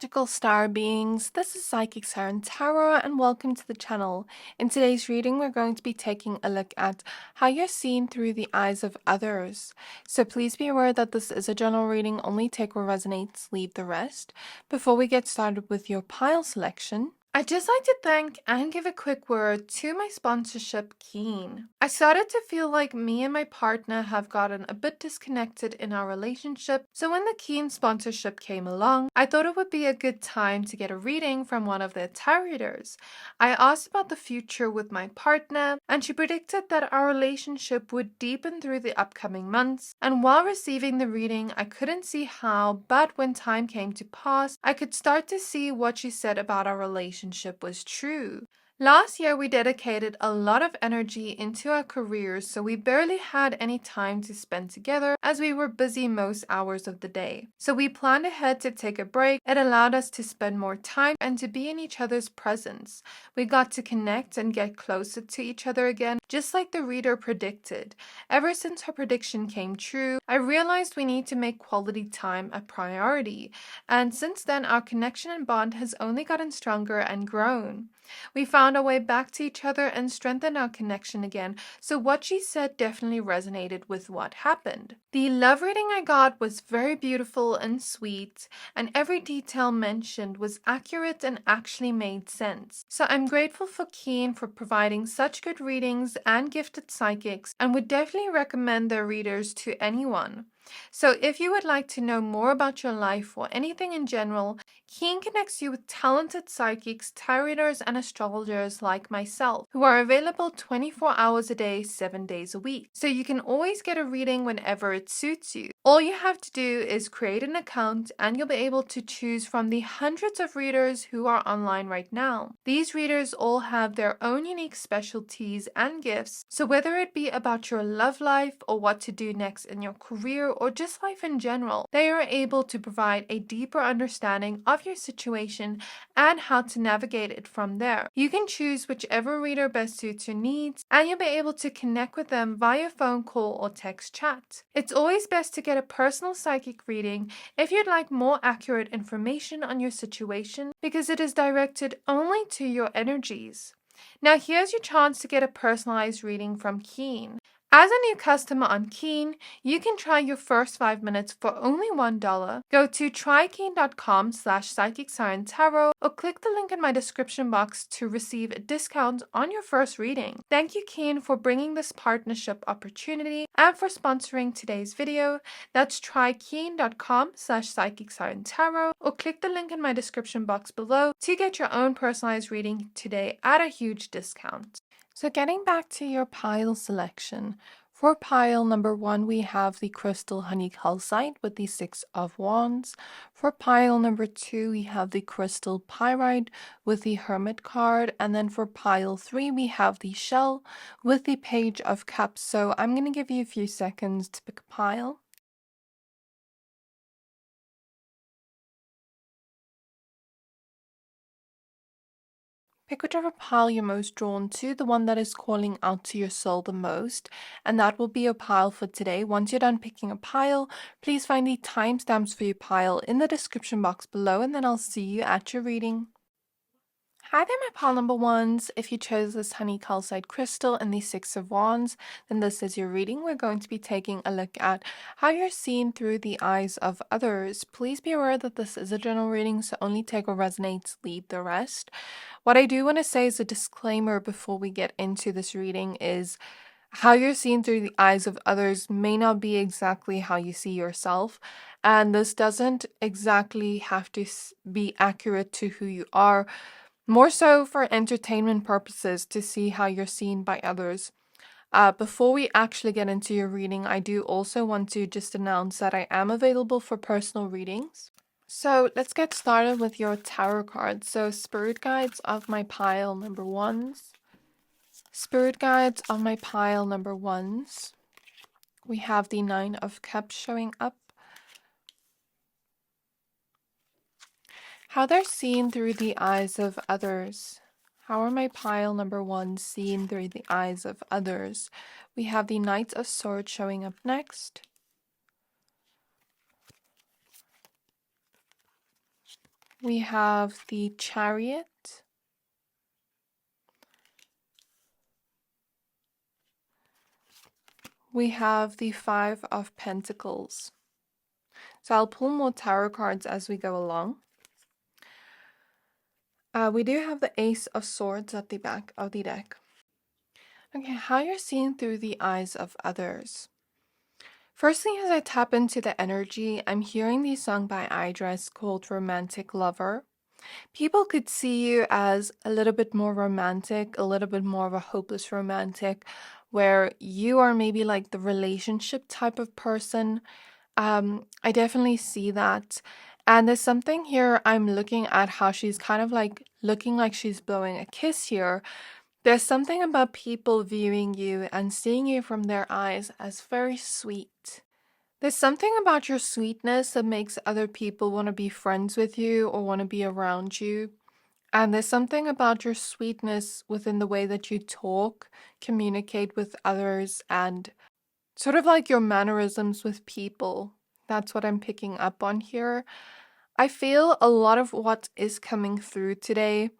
magical star beings, this is Psychic Siren Tarot and welcome to the channel. In today's reading we're going to be taking a look at how you're seen through the eyes of others. So please be aware that this is a general reading, only take what resonates, leave the rest. Before we get started with your pile selection, I'd just like to thank and give a quick word to my sponsorship, Keen. I started to feel like me and my partner have gotten a bit disconnected in our relationship, so when the Keen sponsorship came along, I thought it would be a good time to get a reading from one of their tarot readers. I asked about the future with my partner, and she predicted that our relationship would deepen through the upcoming months, and while receiving the reading, I couldn't see how, but when time came to pass, I could start to see what she said about our relationship was true. Last year, we dedicated a lot of energy into our careers, so we barely had any time to spend together as we were busy most hours of the day. So we planned ahead to take a break. It allowed us to spend more time and to be in each other's presence. We got to connect and get closer to each other again, just like the reader predicted. Ever since her prediction came true, I realized we need to make quality time a priority. And since then, our connection and bond has only gotten stronger and grown. We found our way back to each other and strengthened our connection again, so what she said definitely resonated with what happened. The love reading I got was very beautiful and sweet, and every detail mentioned was accurate and actually made sense. So I'm grateful for Keen for providing such good readings and gifted psychics, and would definitely recommend their readers to anyone. So if you would like to know more about your life or anything in general, Keen connects you with talented psychics, tarot readers, and astrologers like myself, who are available 24 hours a day, 7 days a week. So you can always get a reading whenever it suits you. All you have to do is create an account and you'll be able to choose from the hundreds of readers who are online right now. These readers all have their own unique specialties and gifts, so whether it be about your love life or what to do next in your career or just life in general, they are able to provide a deeper understanding of your situation and how to navigate it from there. You can choose whichever reader best suits your needs, and you'll be able to connect with them via phone call or text chat. It's always best to get a personal psychic reading if you'd like more accurate information on your situation, because it is directed only to your energies. Now here's your chance to get a personalized reading from Keen. As a new customer on Keen, you can try your first 5 minutes for only $1. Go to trykeen.com/psychicsciencetarot or click the link in my description box to receive a discount on your first reading. Thank you, Keen, for bringing this partnership opportunity and for sponsoring today's video. That's trykeen.com/psychicsciencetarot or click the link in my description box below to get your own personalized reading today at a huge discount. So getting back to your pile selection, for pile number 1 we have the crystal honey calcite with the 6 of wands. For pile number 2 we have the crystal pyrite with the hermit card, and then for pile 3 we have the shell with the page of cups. So I'm going to give you a few seconds to pick a pile. Pick whichever pile you're most drawn to, the one that is calling out to your soul the most, and that will be your pile for today. Once you're done picking a pile, please find the timestamps for your pile in the description box below, and then I'll see you at your reading. Hi there, my pile number ones. If you chose this honey calcite crystal and the 6 of wands, then this is your reading. We're going to be taking a look at how you're seen through the eyes of others. Please be aware that this is a general reading, so only take what resonates, leave the rest. What I do want to say as a disclaimer before we get into this reading is how you're seen through the eyes of others may not be exactly how you see yourself, and this doesn't exactly have to be accurate to who you are. More so for entertainment purposes to see how you're seen by others. Before we actually get into your reading, I do also want to just announce that I am available for personal readings. So let's get started with your tarot cards. So spirit guides of my pile number 1s. Spirit guides of my pile number 1s. We have the 9 of Cups showing up. How they're seen through the eyes of others. How are my pile number 1 seen through the eyes of others? We have the Knight of Swords showing up next. We have the Chariot. We have the Five of Pentacles. So I'll pull more tarot cards as we go along. We do have the Ace of Swords at the back of the deck. Okay, how you're seeing through the eyes of others. Firstly, as I tap into the energy, I'm hearing the song by Idris called Romantic Lover. People could see you as a little bit more romantic, a little bit more of a hopeless romantic, where you are maybe like the relationship type of person. I definitely see that. And there's something here, I'm looking at how she's kind of like looking like she's blowing a kiss here. There's something about people viewing you and seeing you from their eyes as very sweet. There's something about your sweetness that makes other people want to be friends with you or want to be around you. And there's something about your sweetness within the way that you talk, communicate with others, and sort of like your mannerisms with people. That's what I'm picking up on here. I feel a lot of what is coming through today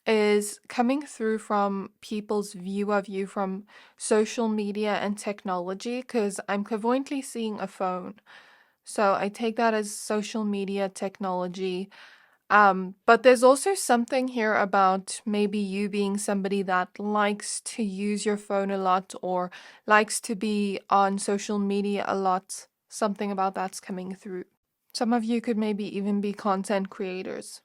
is coming through from people's view of you from social media and technology, because I'm clairvoyantly seeing a phone. So I take that as social media technology. But there's also something here about maybe you being somebody that likes to use your phone a lot or likes to be on social media a lot. Something about that's coming through. Some of you could maybe even be content creators.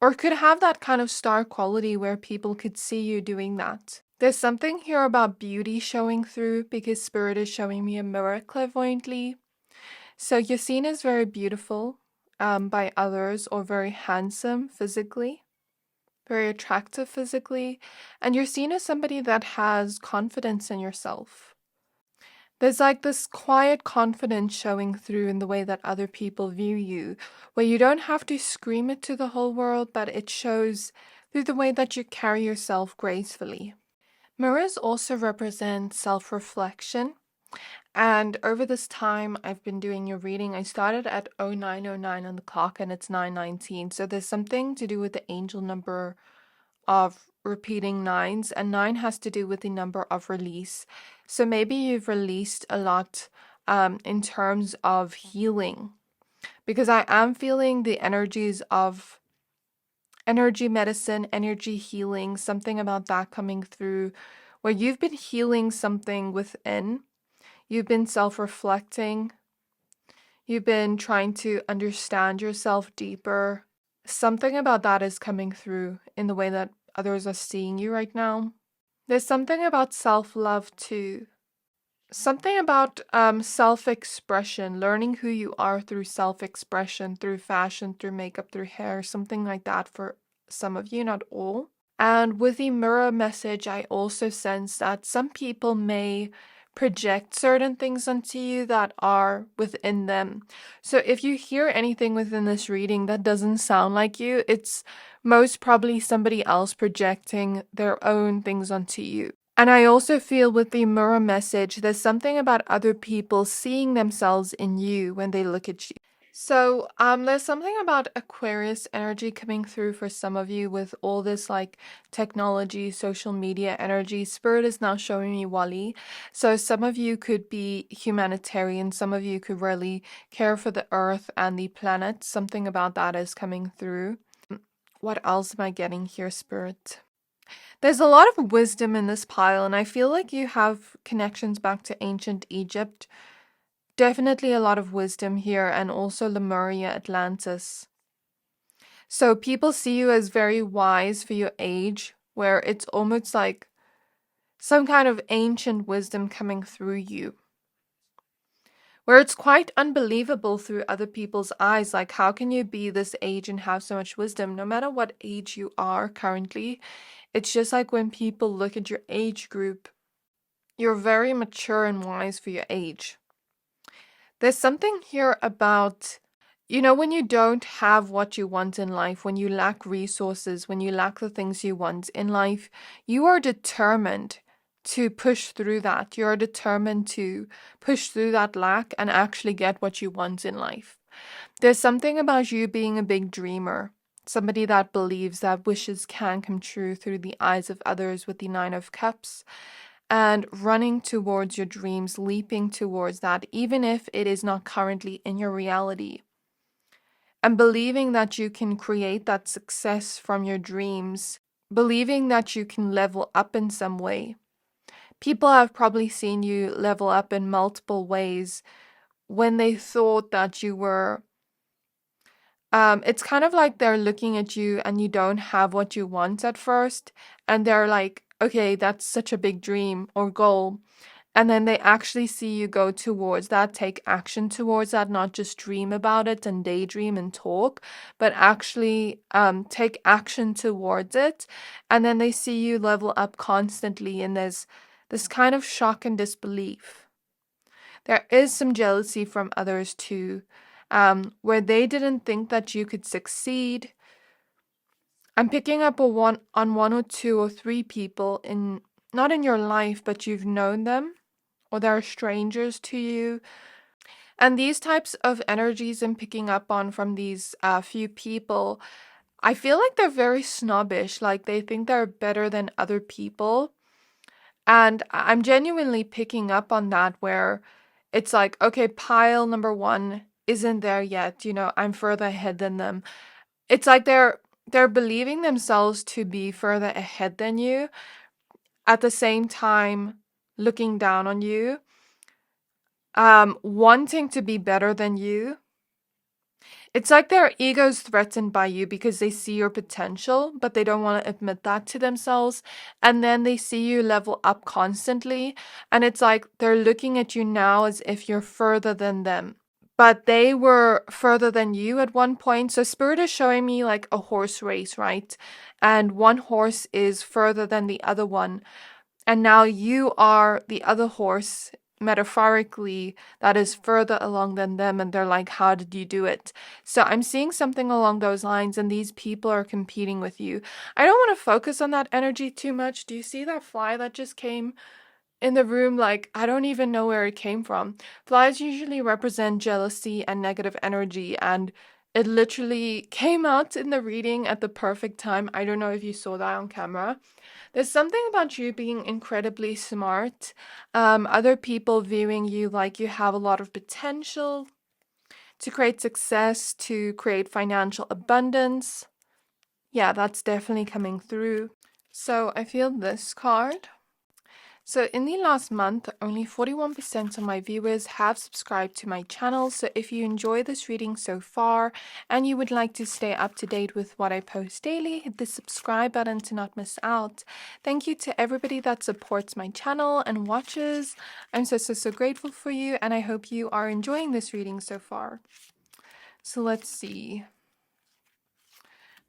Or could have that kind of star quality where people could see you doing that. There's something here about beauty showing through because Spirit is showing me a mirror clairvoyantly. So you're seen as very beautiful by others or very handsome physically, very attractive physically, and you're seen as somebody that has confidence in yourself. There's like this quiet confidence showing through in the way that other people view you, where you don't have to scream it to the whole world, but it shows through the way that you carry yourself gracefully. Mirrors also represent self-reflection. And over this time I've been doing your reading, I started at 0909 on the clock and it's 9:19. So there's something to do with the angel number of repeating nines, and 9 has to do with the number of release. So maybe you've released a lot in terms of healing, because I am feeling the energies of energy medicine, energy healing, something about that coming through, where you've been healing something within. You've been self-reflecting. You've been trying to understand yourself deeper. Something about that is coming through in the way that others are seeing you right now. There's something about self-love too. Something about self-expression, learning who you are through self-expression, through fashion, through makeup, through hair, something like that for some of you, not all. And with the mirror message, I also sense that some people may project certain things onto you that are within them. So if you hear anything within this reading that doesn't sound like you, it's most probably somebody else projecting their own things onto you. And I also feel with the mirror message, there's something about other people seeing themselves in you when they look at you. So there's something about Aquarius energy coming through for some of you with all this like technology, social media energy. Spirit is now showing me Wali. So some of you could be humanitarian. Some of you could really care for the earth and the planet. Something about that is coming through. What else am I getting here, Spirit? There's a lot of wisdom in this pile, and I feel like you have connections back to ancient Egypt. Definitely a lot of wisdom here, and also Lemuria, Atlantis. So people see you as very wise for your age, where it's almost like some kind of ancient wisdom coming through you. Where it's quite unbelievable through other people's eyes, like how can you be this age and have so much wisdom? No matter what age you are currently, it's just like when people look at your age group, you're very mature and wise for your age. There's something here about, when you don't have what you want in life, when you lack resources, when you lack the things you want in life, you are determined to push through that. You're determined to push through that lack and actually get what you want in life. There's something about you being a big dreamer, somebody that believes that wishes can come true through the eyes of others with the Nine of Cups, and running towards your dreams, leaping towards that, even if it is not currently in your reality. And believing that you can create that success from your dreams, believing that you can level up in some way. People have probably seen you level up in multiple ways when they thought that you were. It's kind of like they're looking at you and you don't have what you want at first, and they're like, okay, that's such a big dream or goal. And then they actually see you go towards that, take action towards that, not just dream about it and daydream and talk, but actually take action towards it. And then they see you level up constantly, and there's this kind of shock and disbelief. There is some jealousy from others too, where they didn't think that you could succeed. I'm picking up on one or two or three people in, not in your life, but you've known them, or they're strangers to you. And these types of energies I'm picking up on from these few people, I feel like they're very snobbish, like they think they're better than other people. And I'm genuinely picking up on that, where it's like, okay, pile number one isn't there yet, I'm further ahead than them. It's like they're believing themselves to be further ahead than you, at the same time looking down on you, wanting to be better than you. It's like their ego's threatened by you because they see your potential, but they don't want to admit that to themselves. And then they see you level up constantly, and it's like they're looking at you now as if you're further than them. But they were further than you at one point. So Spirit is showing me like a horse race, right? And one horse is further than the other one. And now you are the other horse, metaphorically, that is further along than them. And they're like, how did you do it? So I'm seeing something along those lines, and these people are competing with you. I don't want to focus on that energy too much. Do you see that fly that just came in the room? Like, I don't even know where it came from. Flies usually represent jealousy and negative energy, and it literally came out in the reading at the perfect time. I don't know if you saw that on camera. There's something about you being incredibly smart. Other people viewing you like you have a lot of potential to create success, to create financial abundance. Yeah, that's definitely coming through. So I feel this card. So in the last month, only 41% of my viewers have subscribed to my channel. So if you enjoy this reading so far and you would like to stay up to date with what I post daily, hit the subscribe button to not miss out. Thank you to everybody that supports my channel and watches. I'm so grateful for you, and I hope you are enjoying this reading so far. So let's see.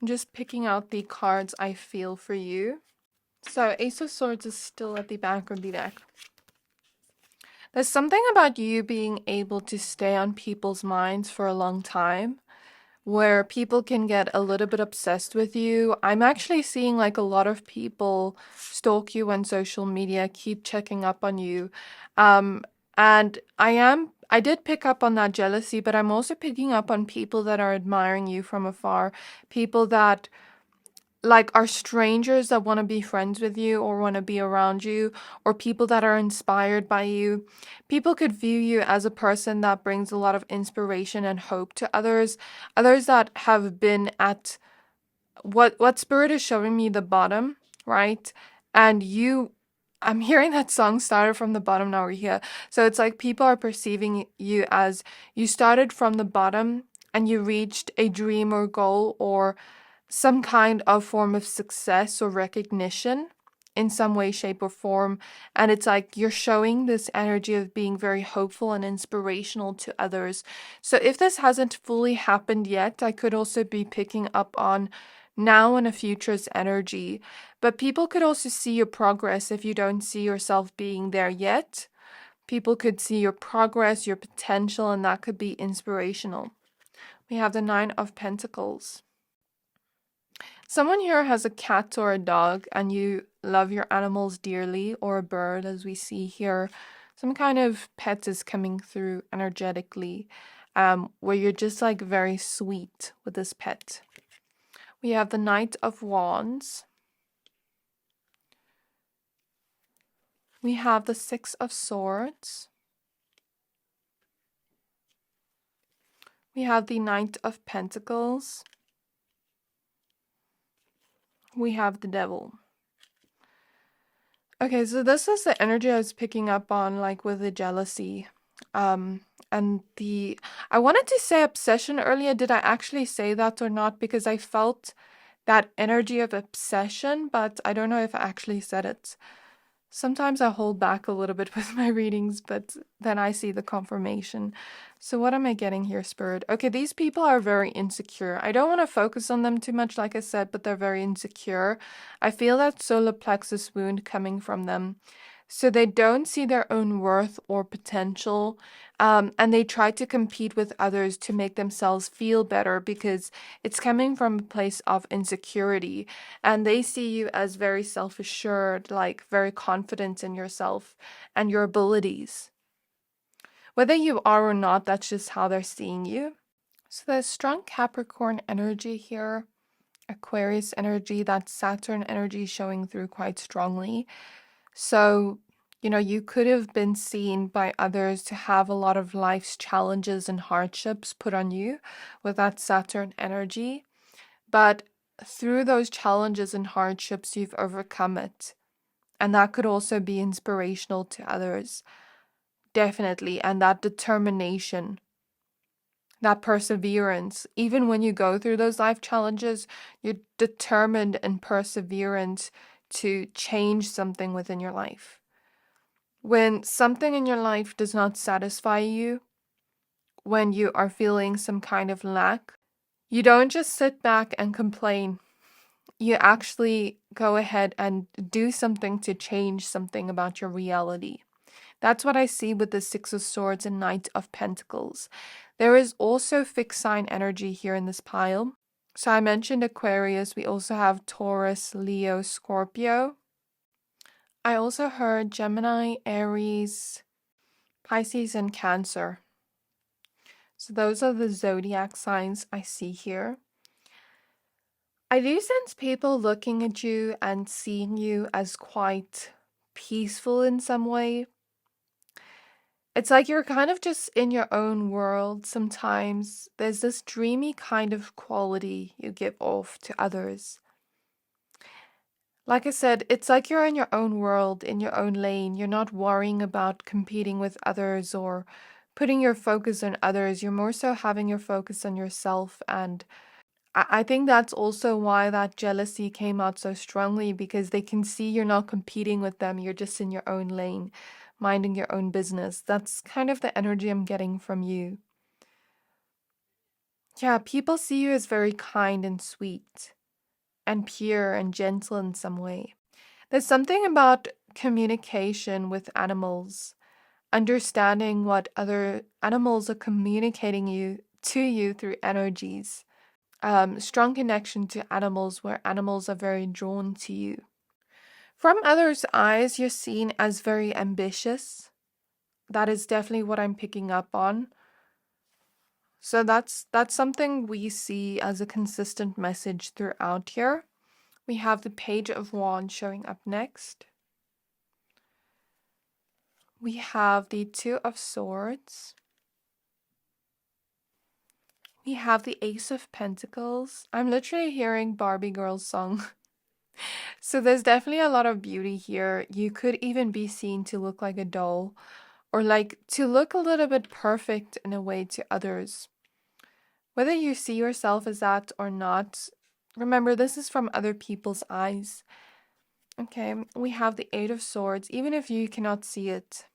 I'm just picking out the cards I feel for you. So Ace of Swords is still at the back of the deck. There's something about you being able to stay on people's minds for a long time, where people can get a little bit obsessed with you. I'm actually seeing like a lot of people stalk you on social media, keep checking up on you. And I did pick up on that jealousy, but I'm also picking up on people that are admiring you from afar, people that like are strangers that want to be friends with you or want to be around you, or people that are inspired by you. People could view you as a person that brings a lot of inspiration and hope to others that have been at what Spirit is showing me, the bottom, right? And I'm hearing that song started from the bottom, now we're here. So it's like people are perceiving you as you started from the bottom and you reached a dream or goal or some kind of form of success or recognition in some way, shape, or form. And it's like you're showing this energy of being very hopeful and inspirational to others. So if this hasn't fully happened yet, I could also be picking up on now and a future's energy. But people could also see your progress if you don't see yourself being there yet. People could see your progress, your potential, and that could be inspirational. We have the Nine of Pentacles. Someone here has a cat or a dog and you love your animals dearly, or a bird, as we see here. Some kind of pet is coming through energetically. where you're just like very sweet with this pet. We have the Knight of Wands. We have the Six of Swords. We have the Knight of Pentacles. We have the Devil. Okay, so this is the energy I was picking up on, like with the jealousy. And I wanted to say obsession earlier. Did I actually say that or not? Because I felt that energy of obsession, but I don't know if I actually said it. Sometimes I hold back a little bit with my readings, but then I see the confirmation. So what am I getting here, Spirit? Okay, these people are very insecure. I don't want to focus on them too much, like I said, but they're very insecure. I feel that solar plexus wound coming from them. So they don't see their own worth or potential, and they try to compete with others to make themselves feel better because it's coming from a place of insecurity. And they see you as very self-assured, like very confident in yourself and your abilities. Whether you are or not, that's just how they're seeing you. So there's strong Capricorn energy here, Aquarius energy, that Saturn energy showing through quite strongly. So, you could have been seen by others to have a lot of life's challenges and hardships put on you with that Saturn energy. But through those challenges and hardships, you've overcome it. And that could also be inspirational to others. Definitely. And that determination, that perseverance, even when you go through those life challenges, you're determined and perseverant to change something within your life. When something in your life does not satisfy you, when you are feeling some kind of lack, you don't just sit back and complain. You actually go ahead and do something to change something about your reality. That's what I see with the Six of Swords and Knight of Pentacles. There is also fixed sign energy here in this pile. So I mentioned Aquarius. We also have Taurus, Leo, Scorpio. I also heard Gemini, Aries, Pisces, and Cancer. So those are the zodiac signs I see here. I do sense people looking at you and seeing you as quite peaceful in some way. It's like you're kind of just in your own world sometimes. There's this dreamy kind of quality you give off to others. Like I said, it's like you're in your own world, in your own lane. You're not worrying about competing with others or putting your focus on others. You're more so having your focus on yourself. And I think that's also why that jealousy came out so strongly, because they can see you're not competing with them. You're just in your own lane, minding your own business. That's kind of the energy I'm getting from you. Yeah, people see you as very kind and sweet and pure and gentle in some way. There's something about communication with animals, understanding what other animals are communicating to you through energies. Strong connection to animals where animals are very drawn to you. From others' eyes, you're seen as very ambitious. That is definitely what I'm picking up on. So that's something we see as a consistent message throughout here. We have the Page of Wands showing up next. We have the Two of Swords. We have the Ace of Pentacles. I'm literally hearing Barbie Girl's song. So there's definitely a lot of beauty here. You could even be seen to look like a doll, or like to look a little bit perfect in a way to others. Whether you see yourself as that or not, remember this is from other people's eyes. Okay, we have the Eight of Swords, even if you cannot see it.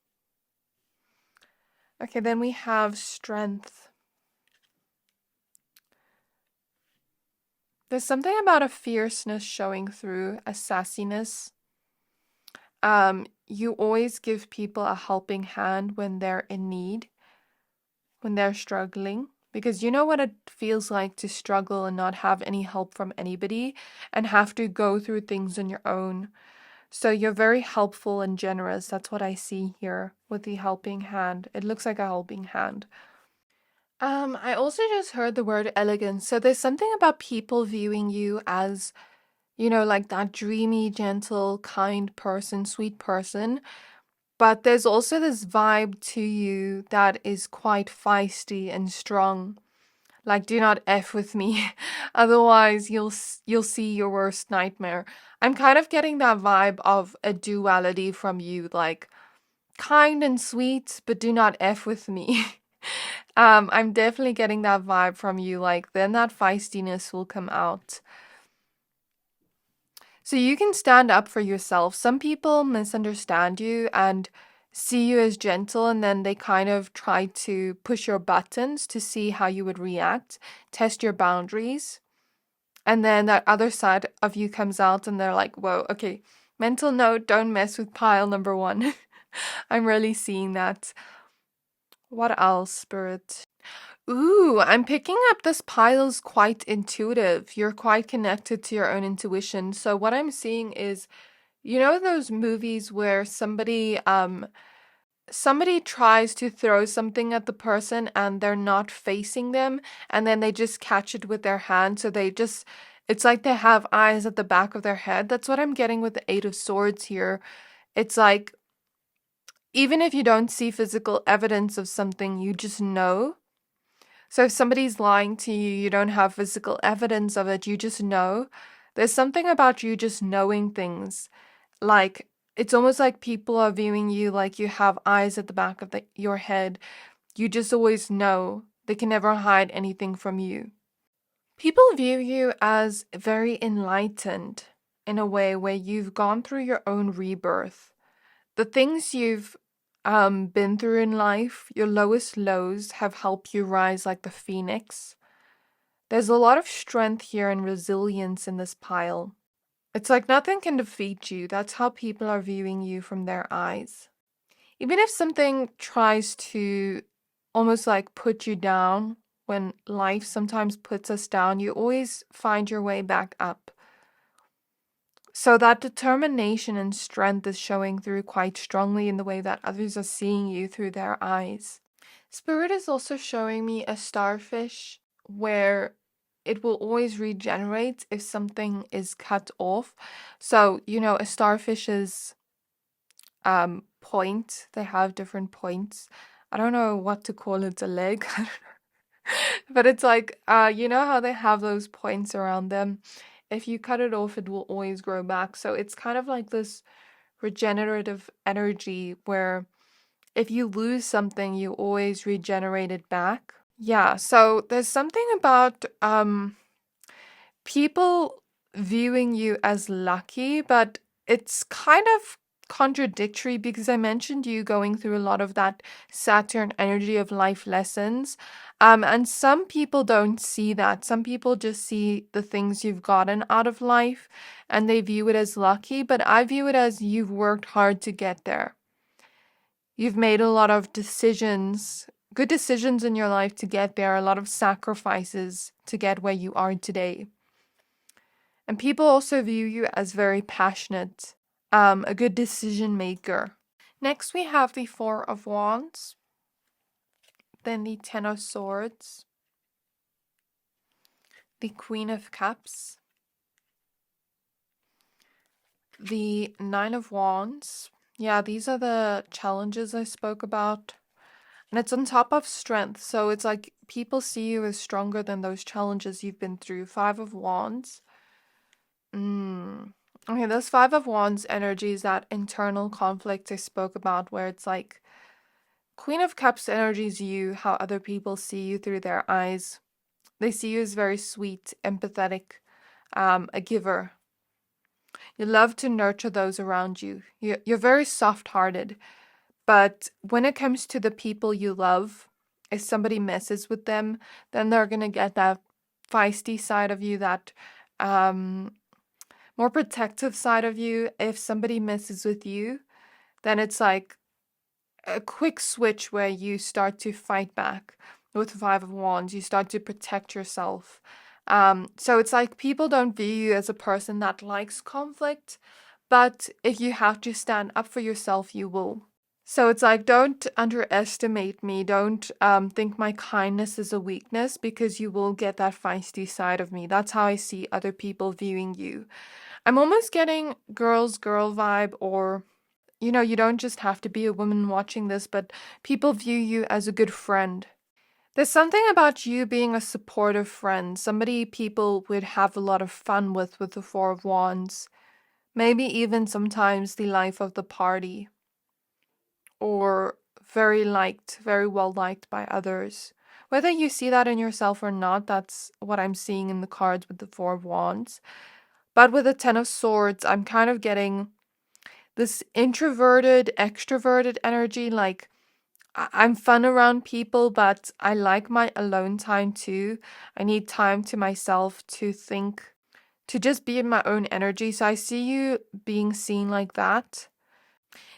Okay, then we have Strength. There's something about a fierceness showing through, a sassiness. You always give people a helping hand when they're in need, when they're struggling, because you know what it feels like to struggle and not have any help from anybody and have to go through things on your own. So you're very helpful and generous. That's what I see here with the helping hand. It looks like a helping hand. I also just heard the word elegance. So there's something about people viewing you as, like that dreamy, gentle, kind person, sweet person. But there's also this vibe to you that is quite feisty and strong. Like, do not F with me. Otherwise, you'll see your worst nightmare. I'm kind of getting that vibe of a duality from you, like kind and sweet, but do not F with me. I'm definitely getting that vibe from you. Like, then that feistiness will come out. So you can stand up for yourself. Some people misunderstand you and see you as gentle, and then they kind of try to push your buttons to see how you would react, test your boundaries. And then that other side of you comes out, and they're like, whoa, okay, mental note, don't mess with pile number one. I'm really seeing that. What else, Spirit? Ooh, I'm picking up this pile's quite intuitive. You're quite connected to your own intuition. So what I'm seeing is, those movies where somebody tries to throw something at the person and they're not facing them, and then they just catch it with their hand. So it's like they have eyes at the back of their head. That's what I'm getting with the Eight of Swords here. It's like, even if you don't see physical evidence of something, you just know. So if somebody's lying to you, you don't have physical evidence of it, you just know. There's something about you just knowing things. Like, it's almost like people are viewing you like you have eyes at the back of your head. You just always know. They can never hide anything from you. People view you as very enlightened in a way where you've gone through your own rebirth. The things you've been through in life, your lowest lows, have helped you rise like the phoenix. There's a lot of strength here and resilience in this pile. It's like nothing can defeat you. That's how people are viewing you from their eyes. Even if something tries to almost like put you down, when life sometimes puts us down, you always find your way back up. So that determination and strength is showing through quite strongly in the way that others are seeing you through their eyes. Spirit is also showing me a starfish where it will always regenerate if something is cut off. So, a starfish's point, they have different points. I don't know what to call it, a leg. But it's like, you know how they have those points around them? If you cut it off, it will always grow back. So it's kind of like this regenerative energy where if you lose something, you always regenerate it back. Yeah, so there's something about people viewing you as lucky, but it's kind of contradictory because I mentioned you going through a lot of that Saturn energy of life lessons. And some people don't see that. Some people just see the things you've gotten out of life and they view it as lucky, but I view it as you've worked hard to get there. You've made a lot of decisions, good decisions in your life to get there, a lot of sacrifices to get where you are today. And people also view you as very passionate, a good decision maker. Next, we have the Four of Wands, then the Ten of Swords, the Queen of Cups, the Nine of Wands. Yeah, these are the challenges I spoke about. And it's on top of strength. So it's like people see you as stronger than those challenges you've been through. Five of Wands. Okay, this Five of Wands energy is that internal conflict I spoke about where it's like Queen of Cups energy is you, how other people see you through their eyes. They see you as very sweet, empathetic, a giver. You love to nurture those around you. You're very soft-hearted. But when it comes to the people you love, if somebody messes with them, then they're going to get that feisty side of you, that more protective side of you. If somebody messes with you, then it's like a quick switch where you start to fight back with Five of Wands. You start to protect yourself. So it's like people don't view you as a person that likes conflict, but if you have to stand up for yourself, you will. So it's like, don't underestimate me. Don't think my kindness is a weakness, because you will get that feisty side of me. That's how I see other people viewing you. I'm almost getting girl's girl vibe, or, you don't just have to be a woman watching this, but people view you as a good friend. There's something about you being a supportive friend, somebody people would have a lot of fun with the Four of Wands. Maybe even sometimes the life of the party, or very liked, very well liked by others. Whether you see that in yourself or not, that's what I'm seeing in the cards with the Four of Wands. But with the Ten of Swords, I'm kind of getting this introverted, extroverted energy. Like, I'm fun around people, but I like my alone time too. I need time to myself to think, to just be in my own energy. So I see you being seen like that.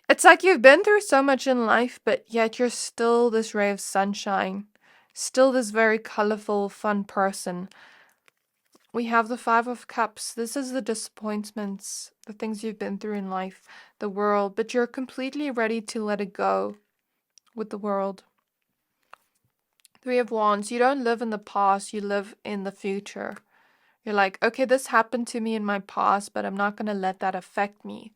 It's like you've been through so much in life, but yet you're still this ray of sunshine, still this very colorful, fun person. We have the Five of Cups. This is the disappointments, the things you've been through in life, the world, but you're completely ready to let it go with the world. Three of Wands. You don't live in the past, you live in the future. You're like, okay, this happened to me in my past, but I'm not going to let that affect me.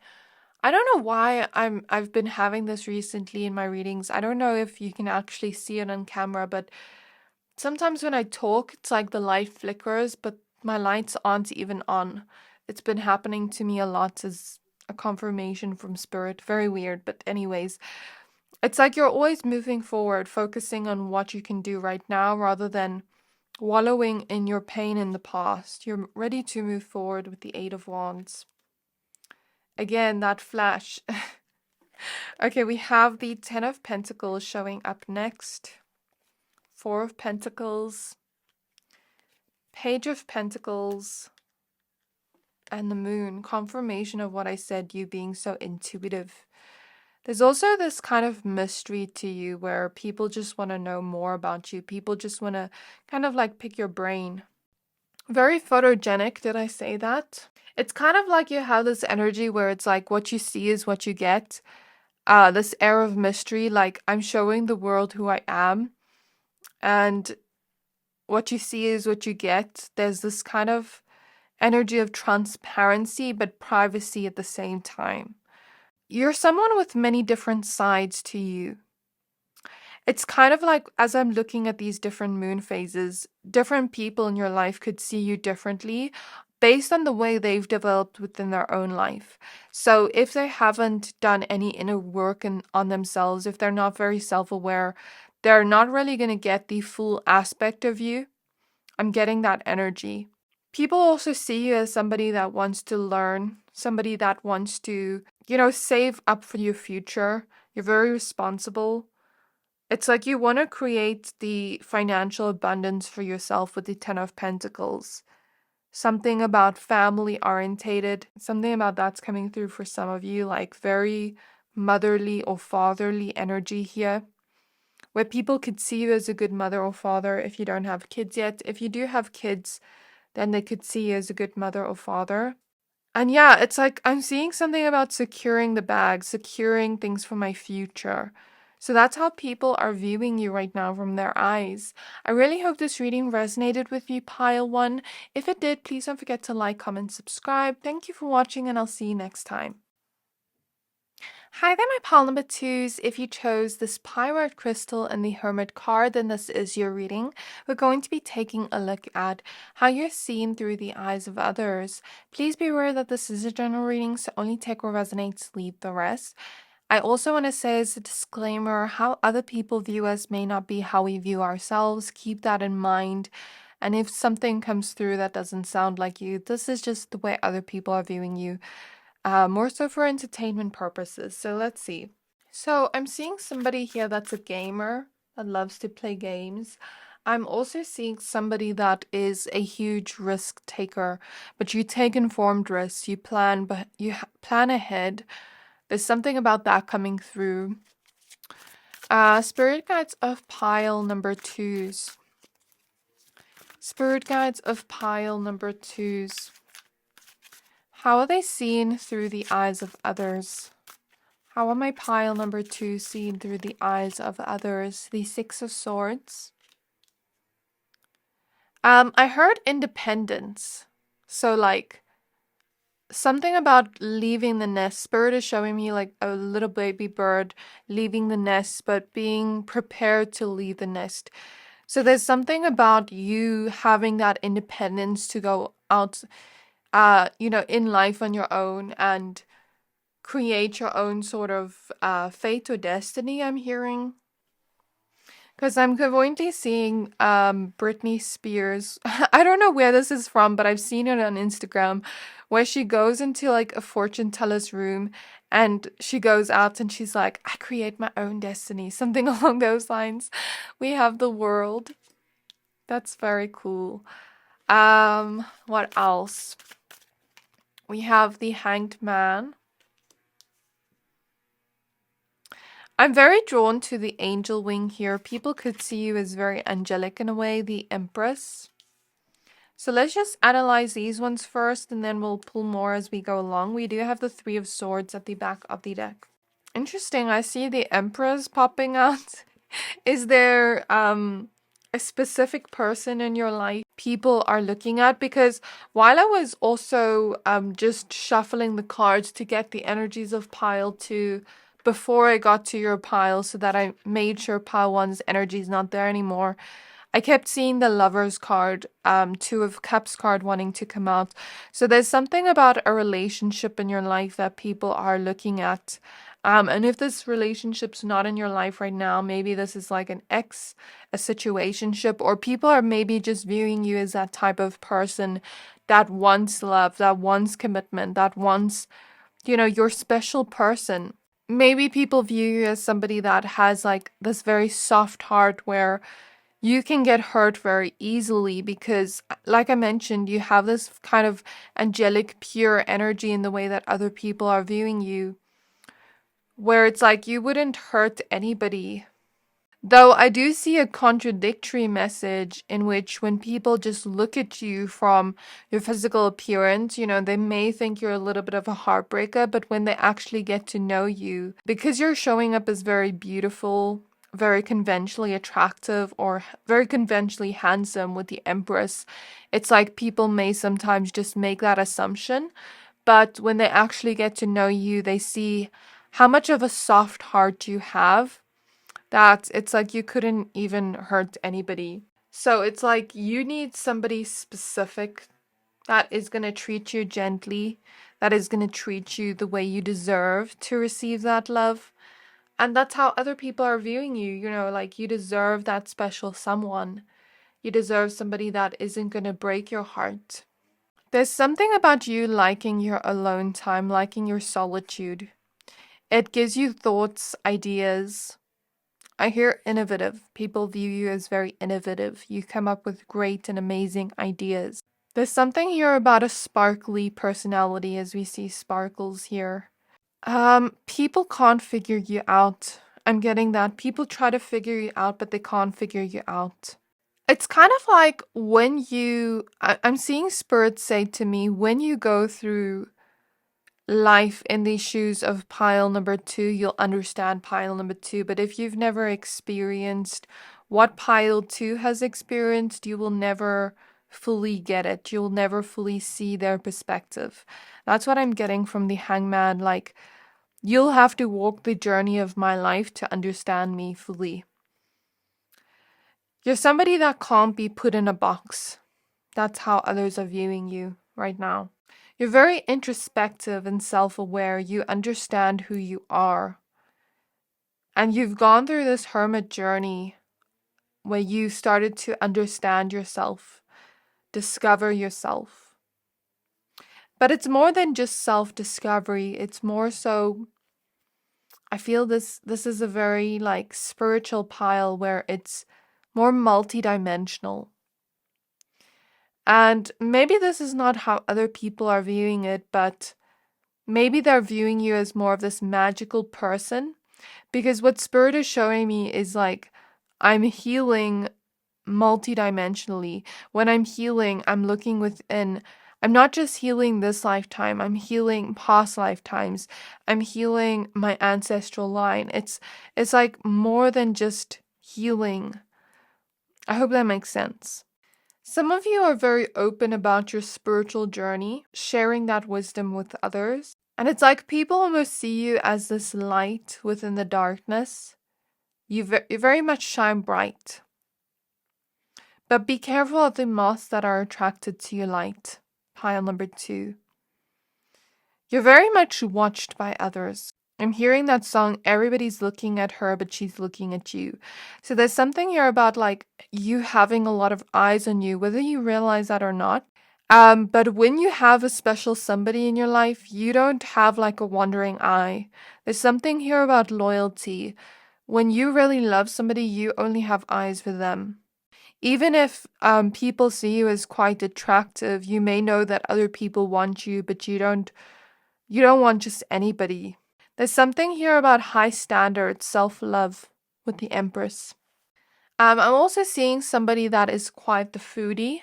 I don't know why I've been having this recently in my readings. I don't know if you can actually see it on camera, but sometimes when I talk, it's like the light flickers, but my lights aren't even on. It's been happening to me a lot as a confirmation from spirit. Very weird, but anyways, it's like you're always moving forward, focusing on what you can do right now rather than wallowing in your pain in the past. You're ready to move forward with the Eight of Wands. Again, that flash. Okay, we have the Ten of Pentacles showing up next. Four of Pentacles. Page of Pentacles. And the Moon. Confirmation of what I said, you being so intuitive. There's also this kind of mystery to you where people just want to know more about you. People just want to kind of like pick your brain. Very photogenic, did I say that? It's kind of like you have this energy where it's like what you see is what you get. This air of mystery, like I'm showing the world who I am, and what you see is what you get. There's this kind of energy of transparency but privacy at the same time. You're someone with many different sides to you. It's kind of like, as I'm looking at these different moon phases, different people in your life could see you differently based on the way they've developed within their own life. So if they haven't done any inner work on themselves, if they're not very self-aware, they're not really going to get the full aspect of you. I'm getting that energy. People also see you as somebody that wants to learn, somebody that wants to, save up for your future. You're very responsible. It's like you want to create the financial abundance for yourself with the Ten of Pentacles. Something about family orientated, something about that's coming through for some of you, like very motherly or fatherly energy here, where people could see you as a good mother or father if you don't have kids yet. If you do have kids, then they could see you as a good mother or father. And yeah, it's like I'm seeing something about securing the bag, securing things for my future. So that's how people are viewing you right now from their eyes. I really hope this reading resonated with you, Pile 1. If it did, please don't forget to like, comment, subscribe. Thank you for watching, and I'll see you next time. Hi there, my pile number 2s. If you chose this Pyrite crystal and the Hermit card, then this is your reading. We're going to be taking a look at how you're seen through the eyes of others. Please be aware that this is a general reading, so only take what resonates, leave the rest. I also want to say as a disclaimer, how other people view us may not be how we view ourselves. Keep that in mind. And if something comes through that doesn't sound like you, this is just the way other people are viewing you. More so for entertainment purposes. So let's see. So I'm seeing somebody here that's a gamer that loves to play games. I'm also seeing somebody that is a huge risk taker, but you take informed risks. You plan, but you plan ahead. There's something about that coming through. Spirit guides of pile number 2s. Spirit guides of pile number 2s. How are they seen through the eyes of others? How am I pile number 2 seen through the eyes of others? The Six of Swords. I heard independence. So like something about leaving the nest. Spirit is showing me like a little baby bird leaving the nest, but being prepared to leave the nest. So there's something about you having that independence to go out, in life on your own and create your own sort of fate or destiny, I'm hearing. Because I'm currently seeing Britney Spears. I don't know where this is from, but I've seen it on Instagram where she goes into like a fortune teller's room and she goes out and she's like, I create my own destiny, something along those lines. We have the world. That's very cool. What else? We have the Hanged Man. I'm very drawn to the angel wing here. People could see you as very angelic in a way. The Empress. So let's just analyze these ones first and then we'll pull more as we go along. We do have the Three of Swords at the back of the deck. Interesting. I see the Empress popping out. Is there a specific person in your life people are looking at? Because while I was also just shuffling the cards to get the energies of pile 2 before I got to your pile so that I made sure pile 1's energy is not there anymore, I kept seeing the Lovers card, Two of Cups card wanting to come out. So there's something about a relationship in your life that people are looking at. And if this relationship's not in your life right now, maybe this is like an ex, a situationship, or people are maybe just viewing you as that type of person that wants love, that wants commitment, that wants, your special person. Maybe people view you as somebody that has like this very soft heart where you can get hurt very easily because, like I mentioned, you have this kind of angelic, pure energy in the way that other people are viewing you, where it's like you wouldn't hurt anybody. Though I do see a contradictory message in which when people just look at you from your physical appearance, they may think you're a little bit of a heartbreaker, but when they actually get to know you, because you're showing up as very beautiful, very conventionally attractive, or very conventionally handsome with the Empress, it's like people may sometimes just make that assumption. But when they actually get to know you, they see how much of a soft heart you have that it's like you couldn't even hurt anybody. So it's like you need somebody specific that is going to treat you gently, that is going to treat you the way you deserve to receive that love. And that's how other people are viewing you, like you deserve that special someone. You deserve somebody that isn't going to break your heart. There's something about you liking your alone time, liking your solitude. It gives you thoughts, ideas. I hear innovative. People view you as very innovative. You come up with great and amazing ideas. There's something here about a sparkly personality as we see sparkles here. People can't figure you out. I'm getting that. People try to figure you out, but they can't figure you out. It's kind of like when I'm seeing Spirit say to me, when you go through life in the shoes of pile number 2, you'll understand pile number 2. But if you've never experienced what pile 2 has experienced, you will never fully get it. You'll never fully see their perspective. That's what I'm getting from the Hangman. Like, you'll have to walk the journey of my life to understand me fully. You're somebody that can't be put in a box. That's how others are viewing you right now. You're very introspective and self-aware. You understand who you are. And you've gone through this hermit journey where you started to understand yourself, discover yourself. But it's more than just self-discovery. It's more so, I feel this is a very like spiritual pile where it's more multidimensional. And maybe this is not how other people are viewing it, but maybe they're viewing you as more of this magical person. Because what Spirit is showing me is like, I'm healing multidimensionally. When I'm healing, I'm looking within. I'm not just healing this lifetime, I'm healing past lifetimes. I'm healing my ancestral line. It's like more than just healing. I hope that makes sense. Some of you are very open about your spiritual journey, sharing that wisdom with others. And it's like people almost see you as this light within the darkness. You very much shine bright. But be careful of the moths that are attracted to your light. Pile number 2. You're very much watched by others. I'm hearing that song, everybody's looking at her, but she's looking at you. So there's something here about like you having a lot of eyes on you, whether you realize that or not. But when you have a special somebody in your life, you don't have like a wandering eye. There's something here about loyalty. When you really love somebody, you only have eyes for them. Even if people see you as quite attractive, you may know that other people want you, but you don't want just anybody. There's something here about high standards, self-love with the Empress. I'm also seeing somebody that is quite the foodie.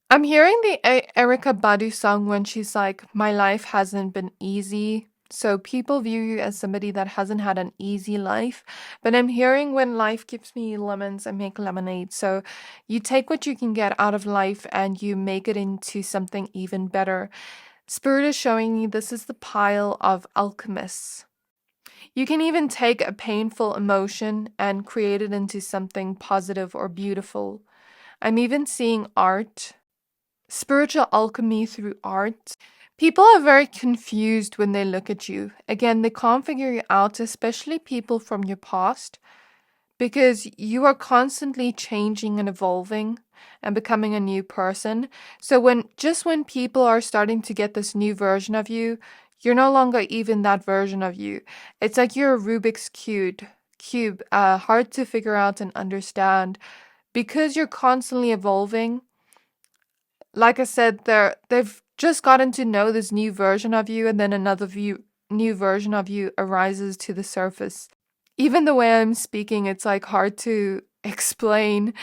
I'm hearing the Erykah Badu song when she's like, my life hasn't been easy. So people view you as somebody that hasn't had an easy life. But I'm hearing when life gives me lemons, I make lemonade. So you take what you can get out of life and you make it into something even better. Spirit is showing you this is the pile of alchemists. You can even take a painful emotion and create it into something positive or beautiful. I'm even seeing art. Spiritual alchemy through art. People are very confused when they look at you. Again, they can't figure you out, especially people from your past, because you are constantly changing and evolving and becoming a new person. So when people are starting to get this new version of you, you're no longer even that version of you. It's like you're a Rubik's cube, hard to figure out and understand because you're constantly evolving. Like I said, they've just gotten to know this new version of you, and then another new version of you arises to the surface. Even the way I'm speaking, it's like hard to explain.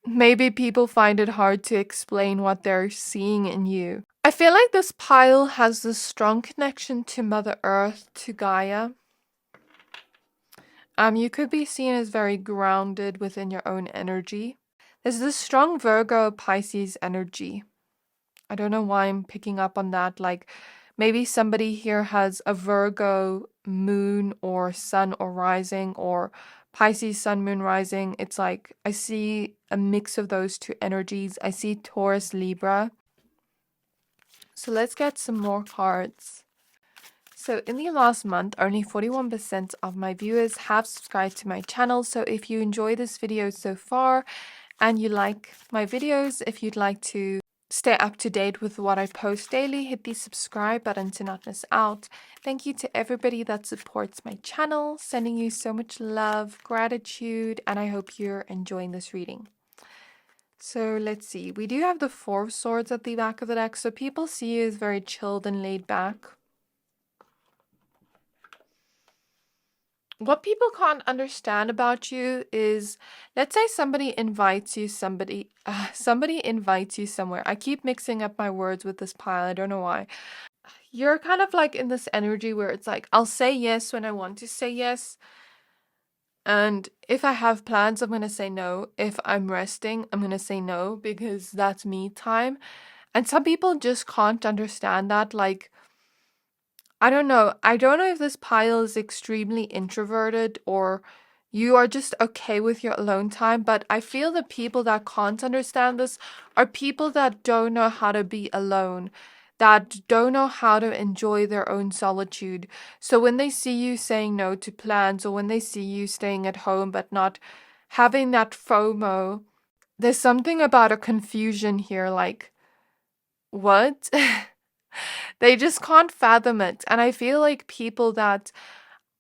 Maybe people find it hard to explain what they're seeing in you. I feel like this pile has this strong connection to Mother Earth, to Gaia. You could be seen as very grounded within your own energy. There's this strong Virgo Pisces energy. I don't know why I'm picking up on that. Like maybe somebody here has a Virgo moon or sun or rising, or Pisces sun, moon, rising. It's like I see a mix of those two energies. I see Taurus, Libra. So let's get some more cards. So in the last month, only 41% of my viewers have subscribed to my channel. So if you enjoy this video so far and you like my videos, if you'd like to stay up to date with what I post daily, hit the subscribe button to not miss out. Thank you to everybody that supports my channel. Sending you so much love, gratitude, and I hope you're enjoying this reading. So let's see. We do have the Four of Swords at the back of the deck. So people see you as very chilled and laid back. What people can't understand about you is, let's say somebody invites you somewhere. I keep mixing up my words with this pile. I don't know why. You're kind of like in this energy where it's like, I'll say yes when I want to say yes. And if I have plans, I'm going to say no. If I'm resting, I'm going to say no because that's me time. And some people just can't understand that. Like, I don't know. I don't know if this pile is extremely introverted or you are just okay with your alone time, but I feel the people that can't understand this are people that don't know how to be alone, that don't know how to enjoy their own solitude. So when they see you saying no to plans, or when they see you staying at home but not having that FOMO, there's something about a confusion here, like, what? They just can't fathom it. And I feel like people that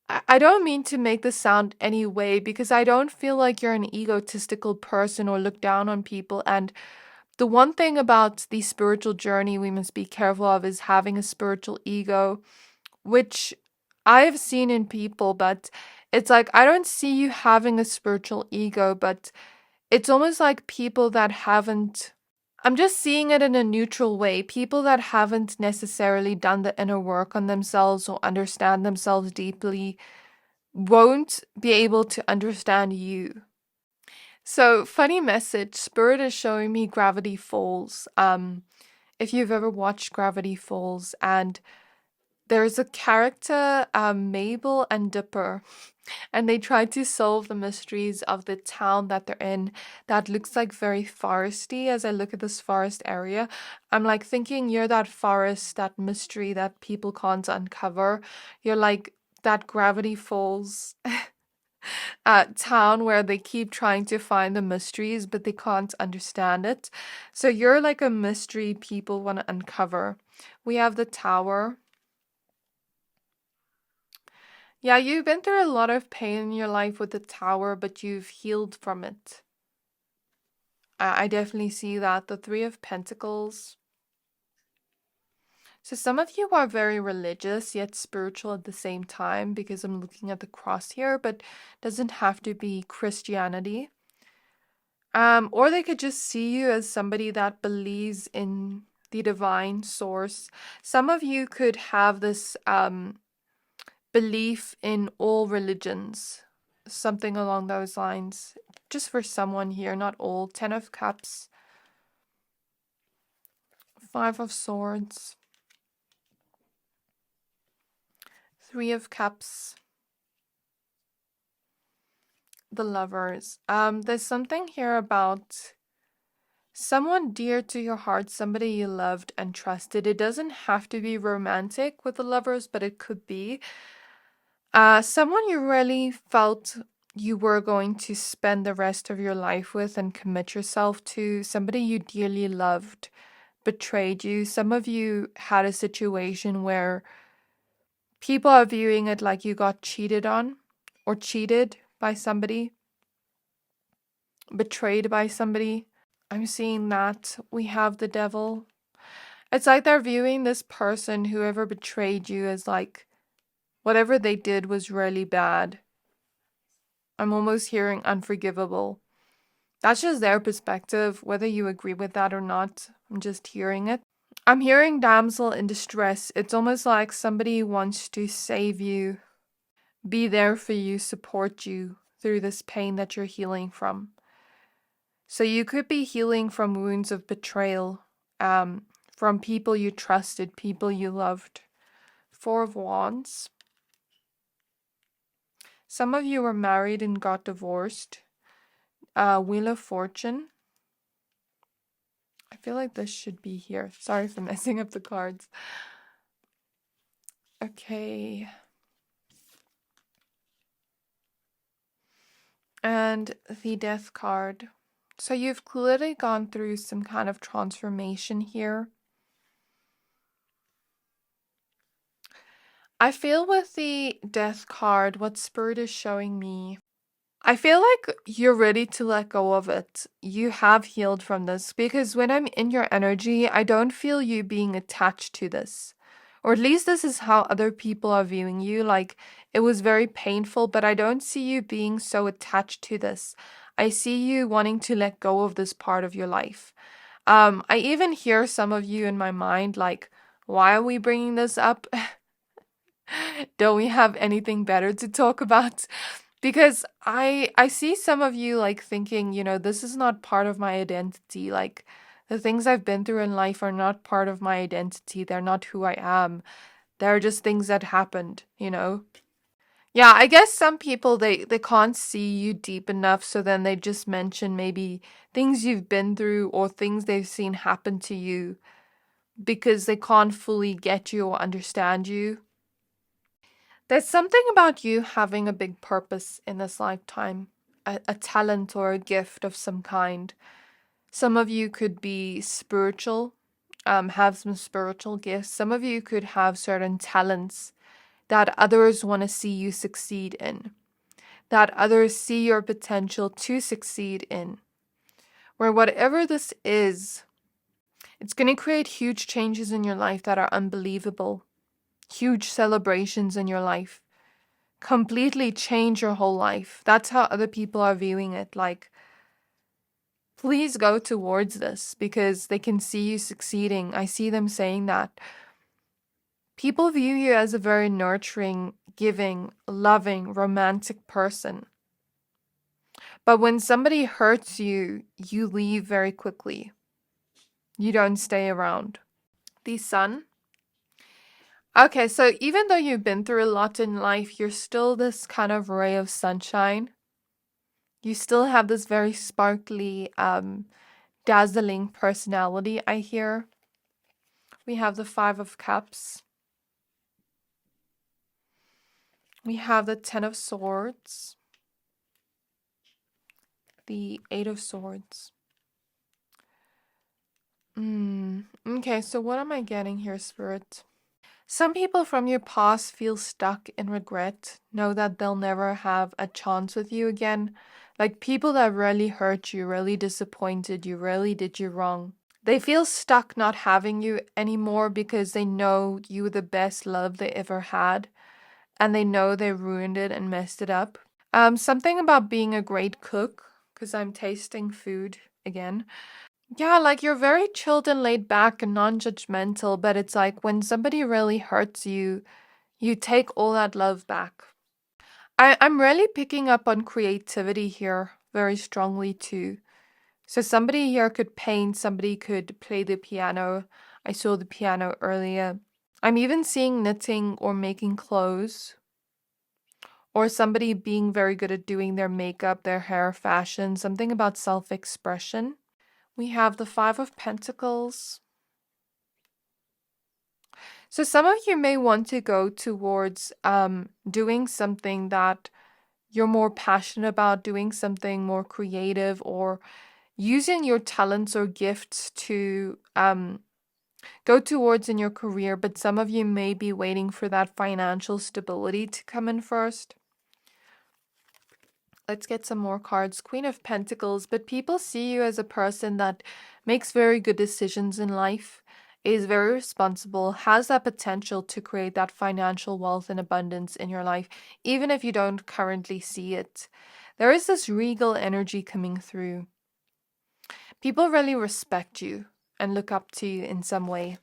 I don't mean to make this sound any way, because I don't feel like you're an egotistical person or look down on people. And the one thing about the spiritual journey we must be careful of is having a spiritual ego, which I've seen in people, but it's like I don't see you having a spiritual ego, but it's almost like people that haven't I'm just seeing it in a neutral way. People that haven't necessarily done the inner work on themselves or understand themselves deeply won't be able to understand you. So, funny message, Spirit is showing me Gravity Falls. If you've ever watched Gravity Falls, and there's a character, Mabel and Dipper, and they try to solve the mysteries of the town that they're in that looks like very foresty. As I look at this forest area, I'm like thinking you're that forest, that mystery that people can't uncover. You're like that Gravity Falls town where they keep trying to find the mysteries, but they can't understand it. So you're like a mystery people want to uncover. We have the tower. Yeah, you've been through a lot of pain in your life with the tower, but you've healed from it. I definitely see that. The Three of Pentacles. So some of you are very religious yet spiritual at the same time, because I'm looking at the cross here, but doesn't have to be Christianity. Or they could just see you as somebody that believes in the divine source. Some of you could have this belief in all religions, something along those lines. Just for someone here, not all. 10 of Cups, 5 of Swords, 3 of Cups, the Lovers. There's something here about someone dear to your heart, somebody you loved and trusted. It doesn't have to be romantic with the Lovers, but it could be. Someone you really felt you were going to spend the rest of your life with and commit yourself to. Somebody you dearly loved betrayed you. Some of you had a situation where people are viewing it like you got cheated on or cheated by somebody, betrayed by somebody. I'm seeing that. We have the Devil. It's like they're viewing this person, whoever betrayed you, as like whatever they did was really bad. I'm almost hearing unforgivable. That's just their perspective, whether you agree with that or not. I'm just hearing it. I'm hearing damsel in distress. It's almost like somebody wants to save you, be there for you, support you through this pain that you're healing from. So you could be healing from wounds of betrayal, from people you trusted, people you loved. 4 of Wands. Some of you were married and got divorced. Wheel of Fortune. I feel like this should be here. Sorry for messing up the cards. Okay. And the Death card. So you've clearly gone through some kind of transformation here. I feel with the Death card, what Spirit is showing me, I feel like you're ready to let go of it. You have healed from this, because when I'm in your energy, I don't feel you being attached to this. Or at least this is how other people are viewing you. Like, it was very painful, but I don't see you being so attached to this. I see you wanting to let go of this part of your life. I even hear some of you in my mind like, why are we bringing this up? Don't we have anything better to talk about? Because I see some of you like thinking, this is not part of my identity. Like, the things I've been through in life are not part of my identity. They're not who I am. They're just things that happened. Yeah, I guess some people they can't see you deep enough, so then they just mention maybe things you've been through or things they've seen happen to you because they can't fully get you or understand you. There's something about you having a big purpose in this lifetime, a talent or a gift of some kind. Some of you could be spiritual, have some spiritual gifts. Some of you could have certain talents that others want to see you succeed in, that others see your potential to succeed in. Where whatever this is, it's going to create huge changes in your life that are unbelievable. Huge celebrations in your life. Completely change your whole life. That's how other people are viewing it. Like, Please go towards this because they can see you succeeding. I see them saying that. People view you as a very nurturing, giving, loving, romantic person. But when somebody hurts you, you leave very quickly. You don't stay around. The Sun. Okay, so even though you've been through a lot in life, you're still this kind of ray of sunshine. You still have this very sparkly, dazzling personality, I hear. We have the Five of Cups. We have the Ten of Swords. The Eight of Swords. Okay, so what am I getting here, Spirit? Some people from your past feel stuck in regret, know that they'll never have a chance with you again. Like people that really hurt you, really disappointed you, really did you wrong. They feel stuck not having you anymore because they know you were the best love they ever had, and they know they ruined it and messed it up. Something about being a great cook, because I'm tasting food again. Yeah, like you're very chilled and laid back and non-judgmental, but it's like when somebody really hurts you, you take all that love back. I'm really picking up on creativity here very strongly too. So somebody here could paint, somebody could play the piano. I saw the piano earlier. I'm even seeing knitting or making clothes, or somebody being very good at doing their makeup, their hair, fashion, something about self-expression. We have the Five of Pentacles. So some of you may want to go towards doing something that you're more passionate about, doing something more creative, or using your talents or gifts to go towards in your career. But some of you may be waiting for that financial stability to come in first. Let's get some more cards. Queen of Pentacles. But people see you as a person that makes very good decisions in life, is very responsible, has that potential to create that financial wealth and abundance in your life, even if you don't currently see it. There is this regal energy coming through. People really respect you and look up to you in some way.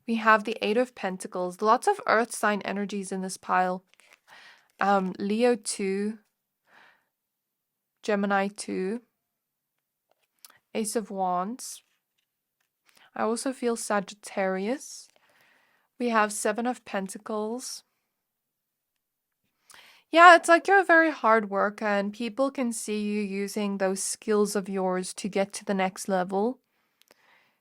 We have the Eight of Pentacles. Lots of earth sign energies in this pile. Leo 2. Gemini 2. Ace of Wands. I also feel Sagittarius. We have Seven of Pentacles. Yeah, it's like you're a very hard worker and people can see you using those skills of yours to get to the next level.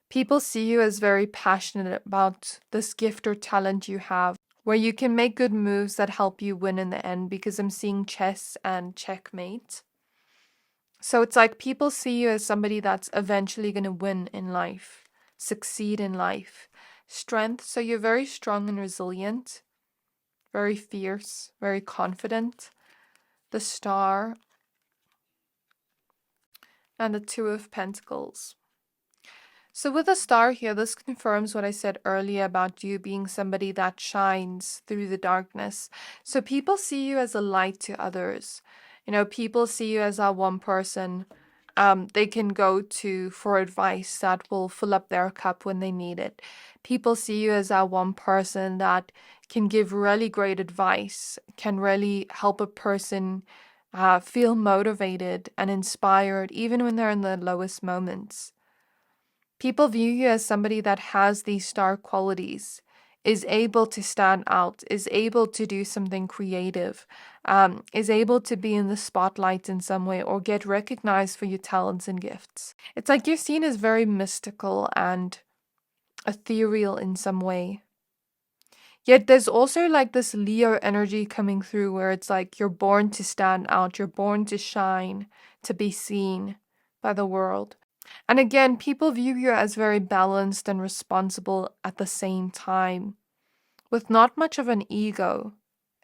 People see you as very passionate about this gift or talent you have, where you can make good moves that help you win in the end, because I'm seeing chess and checkmate. So it's like people see you as somebody that's eventually going to win in life, succeed in life. Strength, so you're very strong and resilient, very fierce, very confident. The Star and the Two of Pentacles. So with the Star here, this confirms what I said earlier about you being somebody that shines through the darkness. So people see you as a light to others. You know, people see you as that one person they can go to for advice that will fill up their cup when they need it. People see you as that one person that can give really great advice, can really help a person feel motivated and inspired even when they're in the lowest moments. People view you as somebody that has these star qualities, is able to stand out, is able to do something creative, is able to be in the spotlight in some way or get recognized for your talents and gifts. It's like you're seen as very mystical and ethereal in some way. Yet there's also like this Leo energy coming through where it's like you're born to stand out, you're born to shine, to be seen by the world. And again, people view you as very balanced and responsible at the same time, with not much of an ego.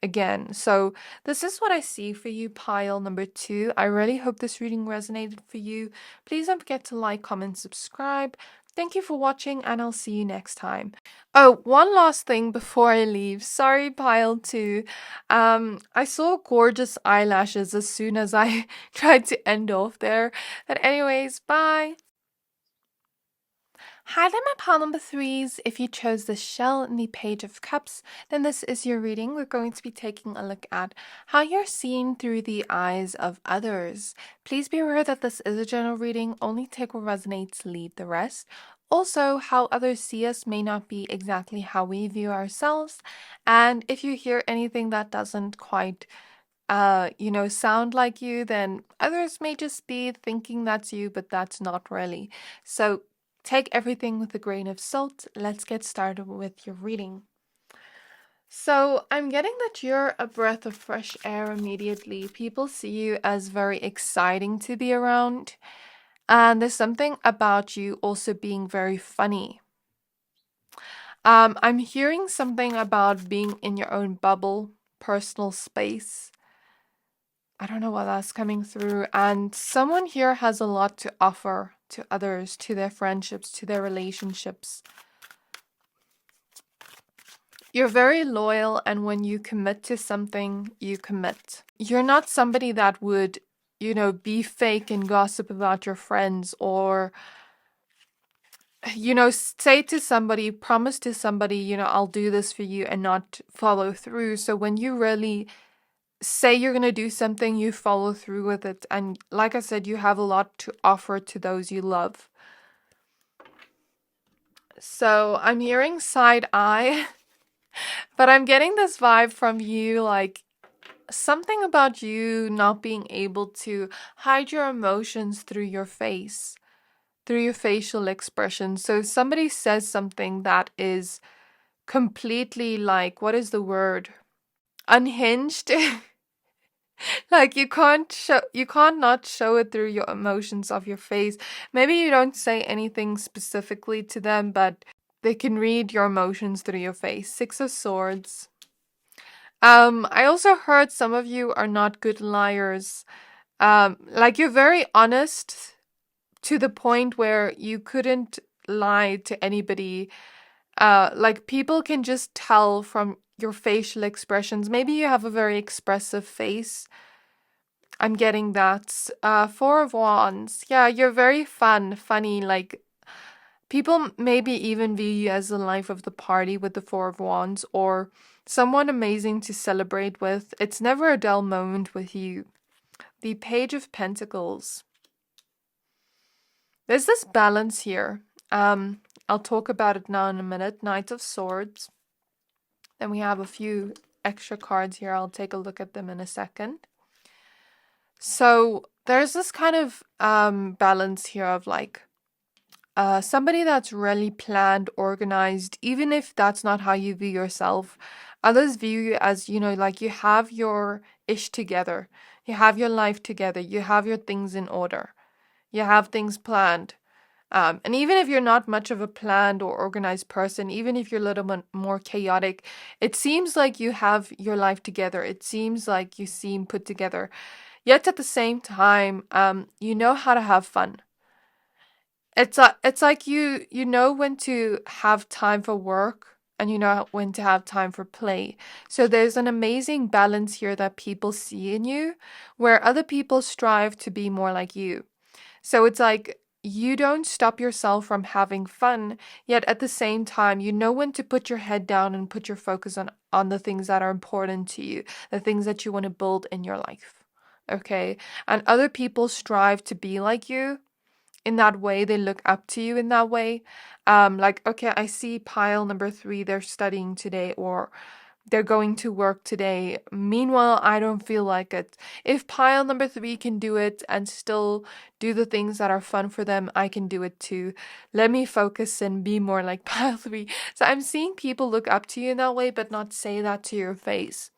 Again, so this is what I see for you, pile number 2. I really hope this reading resonated for you. Please don't forget to like, comment, subscribe. Thank you for watching, and I'll see you next time. Oh, one last thing before I leave. Sorry, pile two. I saw gorgeous eyelashes as soon as I tried to end off there. But anyways, bye. Hi there, my pile number threes. If you chose the shell in the Page of Cups, then this is your reading. We're going to be taking a look at how you're seen through the eyes of others. Please be aware that this is a general reading. Only take what resonates, leave the rest. Also, how others see us may not be exactly how we view ourselves. And if you hear anything that doesn't quite sound like you, then others may just be thinking that's you, but that's not really. So take everything with a grain of salt. Let's get started with your reading. So I'm getting that you're a breath of fresh air immediately. People see you as very exciting to be around. And there's something about you also being very funny. I'm hearing something about being in your own bubble, personal space. I don't know why that's coming through. And someone here has a lot to offer to others, to their friendships, to their relationships. You're very loyal, and when you commit to something, you commit. You're not somebody that would, be fake and gossip about your friends, or, say to somebody, promise to somebody, I'll do this for you, and not follow through. So when you really say you're going to do something, you follow through with it. And like I said, you have a lot to offer to those you love. So I'm hearing side eye, but I'm getting this vibe from you, like something about you not being able to hide your emotions through your face, through your facial expression. So if somebody says something that is completely like, what is the word? Unhinged. Like you can't not show it through your emotions of your face. Maybe you don't say anything specifically to them, but they can read your emotions through your face. Six of Swords. I also heard some of you are not good liars. Like you're very honest to the point where you couldn't lie to anybody. Like people can just tell from your facial expressions. Maybe you have a very expressive face. I'm getting that. Four of Wands. Yeah, you're very funny. Like people maybe even view you as the life of the party with the Four of Wands, or someone amazing to celebrate with. It's never a dull moment with you. The Page of Pentacles. There's this balance here. I'll talk about it now in a minute. Knight of Swords. Then we have a few extra cards here. I'll take a look at them in a second. So there's this kind of balance here of like somebody that's really planned, organized, even if that's not how you view yourself. Others view you as, like you have your ish together. You have your life together. You have your things in order. You have things planned. And even if you're not much of a planned or organized person, even if you're a little bit more chaotic, it seems like you have your life together. It seems like you seem put together. Yet at the same time, you know how to have fun. It's like you know when to have time for work, and you know when to have time for play. So there's an amazing balance here that people see in you, where other people strive to be more like you. So it's like you don't stop yourself from having fun, yet at the same time, you know when to put your head down and put your focus on the things that are important to you, the things that you want to build in your life. Okay? And other people strive to be like you in that way. They look up to you in that way. Like, okay, I see pile number 3, they're studying today, or they're going to work today. Meanwhile, I don't feel like it. If pile number 3 can do it and still do the things that are fun for them, I can do it too. Let me focus and be more like pile 3. So I'm seeing people look up to you in that way, but not say that to your face.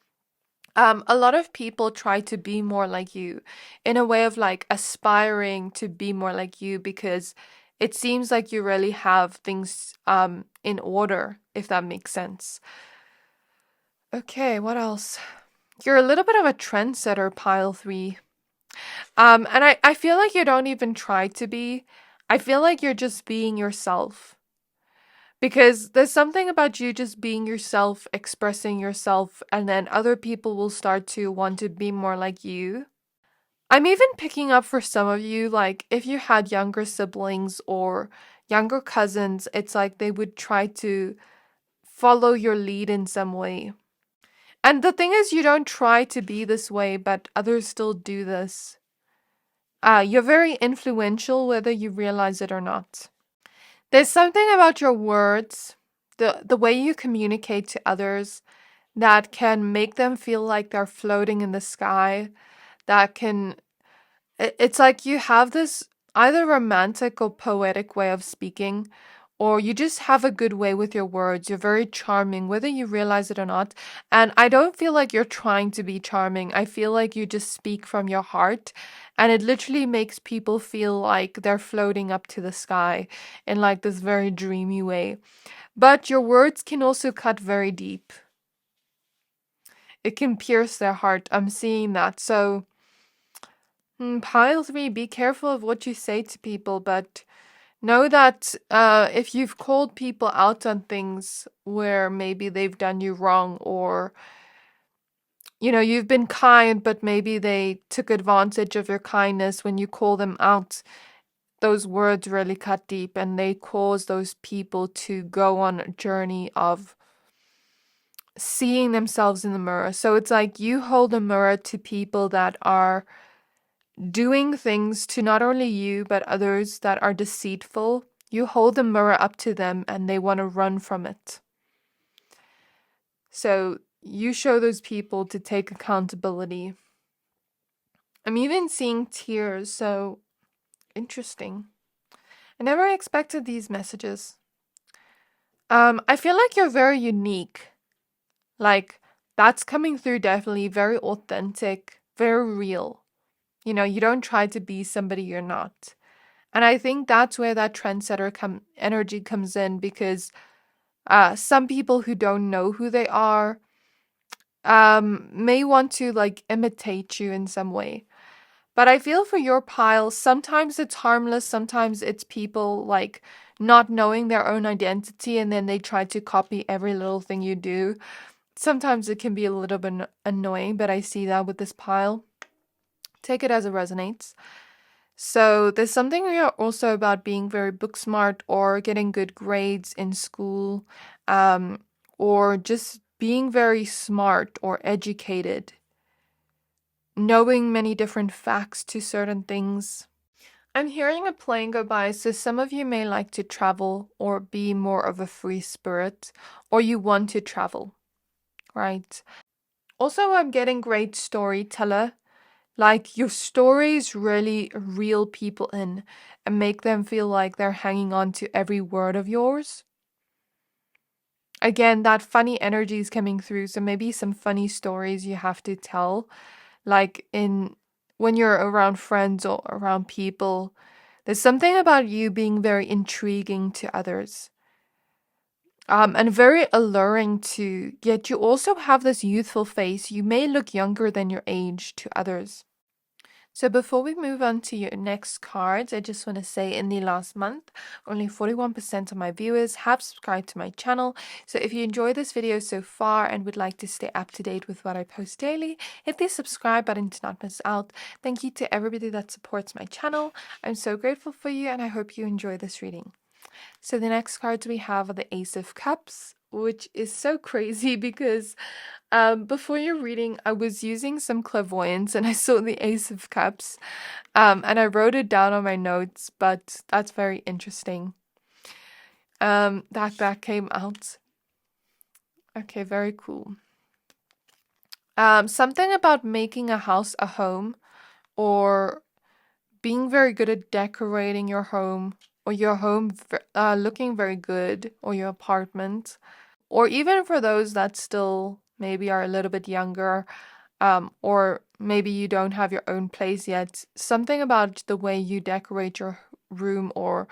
A lot of people try to be more like you in a way of like aspiring to be more like you, because it seems like you really have things in order, if that makes sense. Okay, what else? You're a little bit of a trendsetter, pile 3. And I feel like you don't even try to be. I feel like you're just being yourself. Because there's something about you just being yourself, expressing yourself, and then other people will start to want to be more like you. I'm even picking up for some of you, like if you had younger siblings or younger cousins, it's like they would try to follow your lead in some way. And the thing is, you don't try to be this way, but others still do this. You're very influential, whether you realize it or not. There's something about your words, the way you communicate to others, that can make them feel like they're floating in the sky. That can, it's like you have this either romantic or poetic way of speaking, or you just have a good way with your words. You're very charming, whether you realize it or not. And I don't feel like you're trying to be charming. I feel like you just speak from your heart, and it literally makes people feel like they're floating up to the sky in like this very dreamy way. But your words can also cut very deep. It can pierce their heart. I'm seeing that. So, pile 3, be careful of what you say to people, but know that if you've called people out on things where maybe they've done you wrong, or you've been kind, but maybe they took advantage of your kindness, when you call them out, those words really cut deep and they cause those people to go on a journey of seeing themselves in the mirror. So it's like you hold a mirror to people that are doing things to not only you, but others that are deceitful. You hold the mirror up to them and they want to run from it. So you show those people to take accountability. I'm even seeing tears, so interesting. I never expected these messages. I feel like you're very unique. Like, that's coming through definitely, very authentic, very real. You don't try to be somebody you're not. And I think that's where that trendsetter energy comes in, because some people who don't know who they are may want to like imitate you in some way. But I feel for your pile, sometimes it's harmless, sometimes it's people like not knowing their own identity and then they try to copy every little thing you do. Sometimes it can be a little bit annoying, but I see that with this pile. Take it as it resonates. So there's something also about being very book smart or getting good grades in school, or just being very smart or educated, knowing many different facts to certain things. I'm hearing a plane go by, so some of you may like to travel or be more of a free spirit, or you want to travel, right? Also, I'm getting great storyteller. Like, your stories really reel people in and make them feel like they're hanging on to every word of yours. Again, that funny energy is coming through, so maybe some funny stories you have to tell. Like when you're around friends or around people, there's something about you being very intriguing to others. And very alluring to, yet you also have this youthful face. You may look younger than your age to others. So before we move on to your next cards, I just want to say in the last month, only 41% of my viewers have subscribed to my channel. So if you enjoyed this video so far and would like to stay up to date with what I post daily, hit the subscribe button to not miss out. Thank you to everybody that supports my channel. I'm so grateful for you and I hope you enjoy this reading. So the next cards we have are the Ace of Cups, which is so crazy because before your reading, I was using some clairvoyance and I saw the Ace of Cups, and I wrote it down on my notes, but that's very interesting. That came out. Okay, very cool. Something about making a house a home, or being very good at decorating your home, or your home looking very good, or your apartment, or even for those that still maybe are a little bit younger, or maybe you don't have your own place yet. Something about the way you decorate your room, or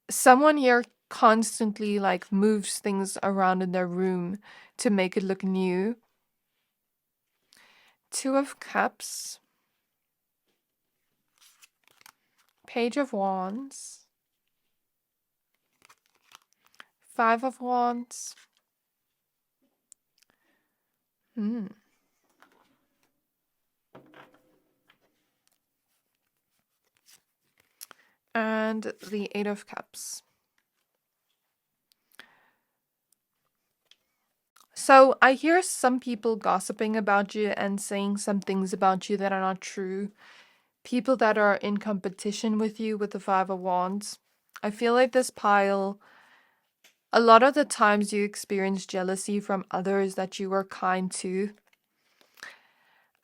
someone here constantly like moves things around in their room to make it look new. Two of Cups, Page of Wands, Five of Wands. And the Eight of Cups. So I hear some people gossiping about you and saying some things about you that are not true. People that are in competition with you with the Five of Wands. I feel like this pile, a lot of the times you experience jealousy from others that you were kind to.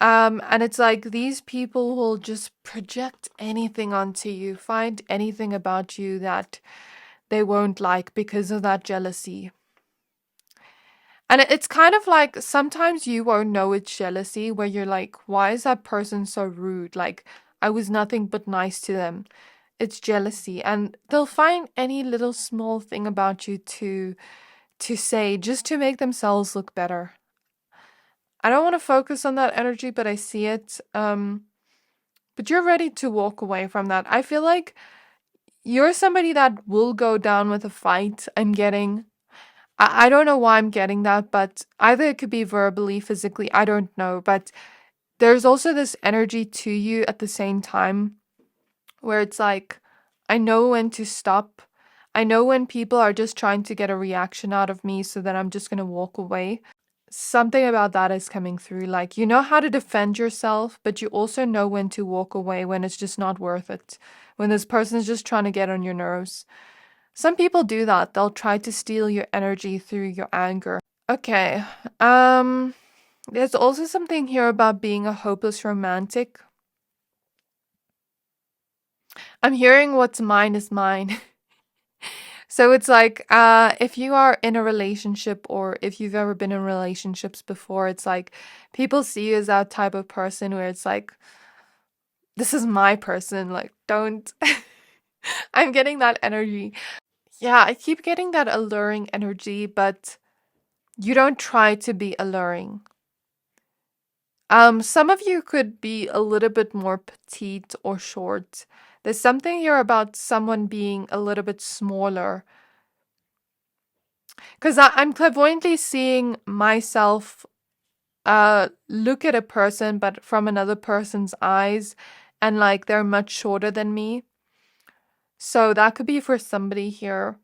And it's like these people will just project anything onto you, find anything about you that they won't like because of that jealousy. And it's kind of like sometimes you won't know it's jealousy where you're like, why is that person so rude? Like, I was nothing but nice to them. It's jealousy. And they'll find any little small thing about you to say just to make themselves look better. I don't want to focus on that energy, but I see it. But you're ready to walk away from that. I feel like you're somebody that will go down with a fight. I'm getting. I don't know why I'm getting that, but either it could be verbally, physically, I don't know. But there's also this energy to you at the same time where it's like, I know when to stop. I know when people are just trying to get a reaction out of me so that I'm just going to walk away. Something about that is coming through. Like, you know how to defend yourself, but you also know when to walk away when it's just not worth it. When this person is just trying to get on your nerves. Some people do that. They'll try to steal your energy through your anger. Okay. There's also something here about being a hopeless romantic. I'm hearing what's mine is mine. So it's like, if you are in a relationship or if you've ever been in relationships before, it's like people see you as that type of person where it's like, this is my person. Like, don't. I'm getting that energy. Yeah, I keep getting that alluring energy, but you don't try to be alluring. Some of you could be a little bit more petite or short. There's something here about someone being a little bit smaller. Because I'm clairvoyantly seeing myself look at a person, but from another person's eyes, and like they're much shorter than me. So that could be for somebody here.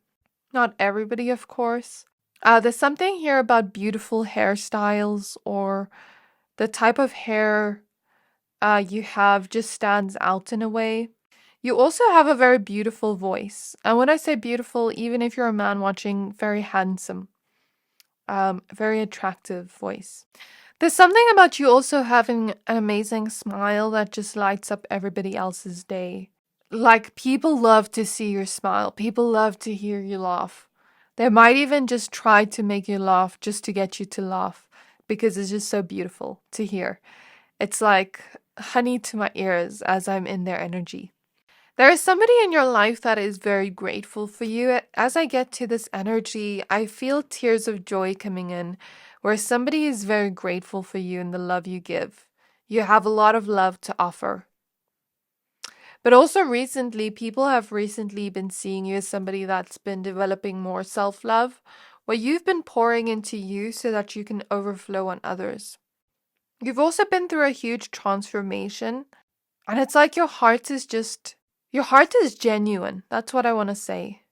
Not everybody, of course. There's something here about beautiful hairstyles or the type of hair you have just stands out in a way. You also have a very beautiful voice. And when I say beautiful, even if you're a man watching, very handsome, very attractive voice. There's something about you also having an amazing smile that just lights up everybody else's day. Like, people love to see your smile. People love to hear you laugh. They might even just try to make you laugh just to get you to laugh because it's just so beautiful to hear. It's like honey to my ears as I'm in their energy. There is somebody in your life that is very grateful for you. As I get to this energy, I feel tears of joy coming in, where somebody is very grateful for you and the love you give. You have a lot of love to offer. But also recently, people have recently been seeing you as somebody that's been developing more self-love, where you've been pouring into you so that you can overflow on others. You've also been through a huge transformation, and it's like your heart is genuine. That's what I want to say.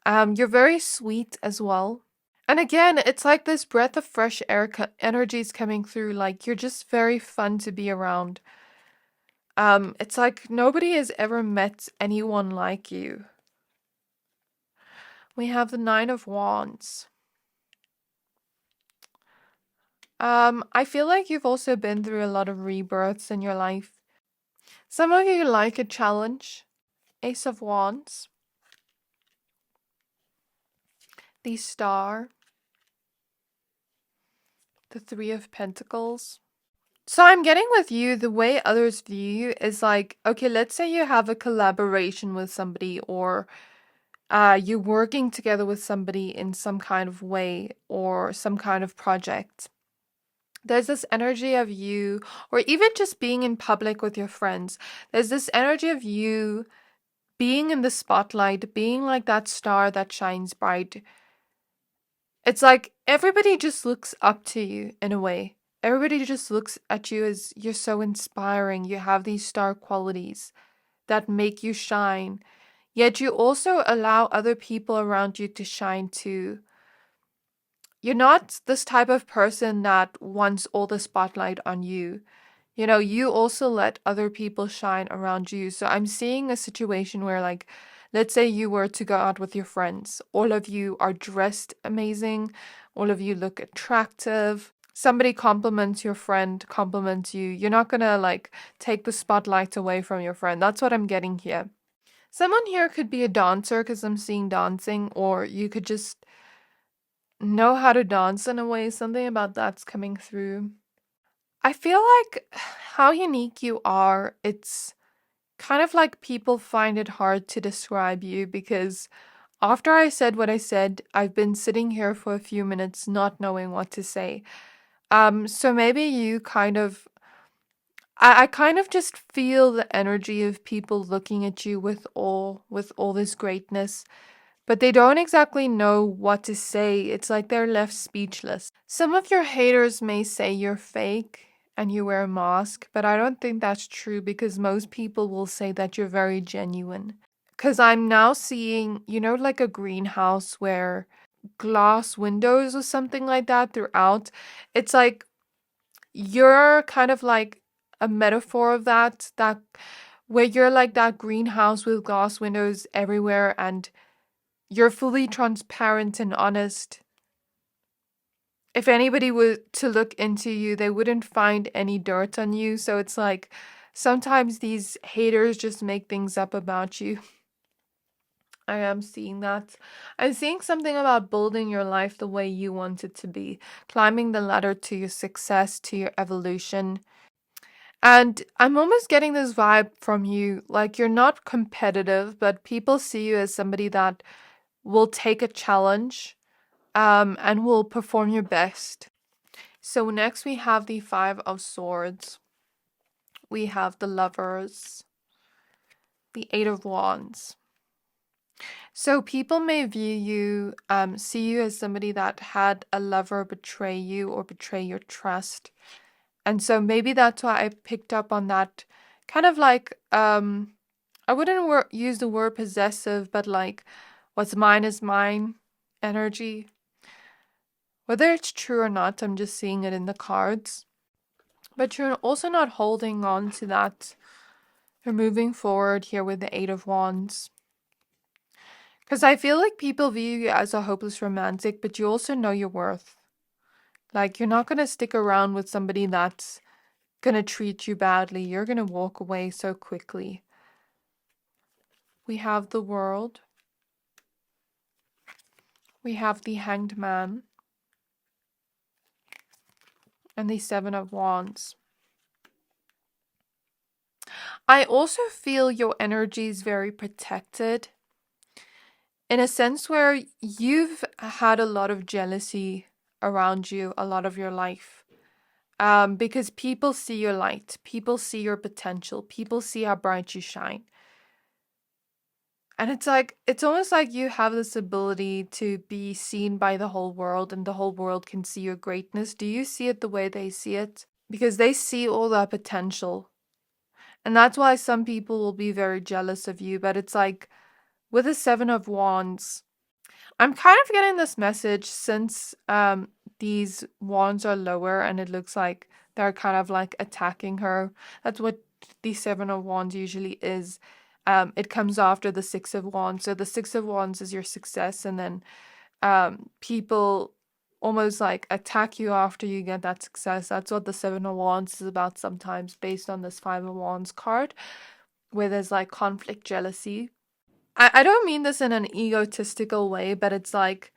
You're very sweet as well. And again, it's like this breath of fresh air energy is coming through. Like, you're just very fun to be around. It's like nobody has ever met anyone like you. We have the Nine of Wands. I feel like you've also been through a lot of rebirths in your life. Some of you like a challenge. Ace of Wands. The Star. The Three of Pentacles. So I'm getting with you, the way others view you is like, okay, let's say you have a collaboration with somebody or you're working together with somebody in some kind of way or some kind of project. There's this energy of you, or even just being in public with your friends, there's this energy of you being in the spotlight, being like that star that shines bright, it's like everybody just looks up to you in a way. Everybody just looks at you as you're so inspiring. You have these star qualities that make you shine. Yet you also allow other people around you to shine too. You're not this type of person that wants all the spotlight on you. You know, you also let other people shine around you. So I'm seeing a situation where, like, let's say you were to go out with your friends. All of you are dressed amazing. All of you look attractive. Somebody compliments your friend, compliments you. You're not gonna, like, take the spotlight away from your friend. That's what I'm getting here. Someone here could be a dancer because I'm seeing dancing, or you could just know how to dance in a way. Something about that's coming through. I feel like how unique you are, it's kind of like people find it hard to describe you because after I said what I said, I've been sitting here for a few minutes not knowing what to say. So maybe you kind of I kind of just feel the energy of people looking at you with all this greatness, but they don't exactly know what to say. It's like they're left speechless. Some of your haters may say you're fake and you wear a mask, but I don't think that's true because most people will say that you're very genuine. Because I'm now seeing, you know, like a greenhouse where glass windows or something like that throughout. It's like you're kind of like a metaphor of that where you're like that greenhouse with glass windows everywhere and you're fully transparent and honest. If anybody were to look into you, they wouldn't find any dirt on you. So it's like sometimes these haters just make things up about you. I am seeing that. I'm seeing something about building your life the way you want it to be, climbing the ladder to your success, to your evolution. And I'm almost getting this vibe from you, like you're not competitive, but people see you as somebody that will take a challenge and will perform your best. So next we have the Five of Swords. We have the Lovers, the Eight of Wands. So people may view you, see you as somebody that had a lover betray you or betray your trust. And so maybe that's why I picked up on that kind of like, I wouldn't use the word possessive, but like what's mine is mine energy. Whether it's true or not, I'm just seeing it in the cards. But you're also not holding on to that. You're moving forward here with the Eight of Wands. Because I feel like people view you as a hopeless romantic, but you also know your worth. Like, you're not going to stick around with somebody that's going to treat you badly. You're going to walk away so quickly. We have the World. We have the Hanged Man. And the Seven of Wands. I also feel your energy is very protected. In a sense where you've had a lot of jealousy around you a lot of your life. Because people see your light. People see your potential. People see how bright you shine. And it's like, it's almost like you have this ability to be seen by the whole world and the whole world can see your greatness. Do you see it the way they see it? Because they see all that potential. And that's why some people will be very jealous of you. But it's like, with the Seven of Wands, I'm kind of getting this message since these wands are lower and it looks like they're kind of like attacking her. That's what the Seven of Wands usually is. It comes after the Six of Wands. So the Six of Wands is your success, and then people almost like attack you after you get that success. That's what the Seven of Wands is about sometimes, based on this Five of Wands card, where there's like conflict, jealousy. I don't mean this in an egotistical way, but it's like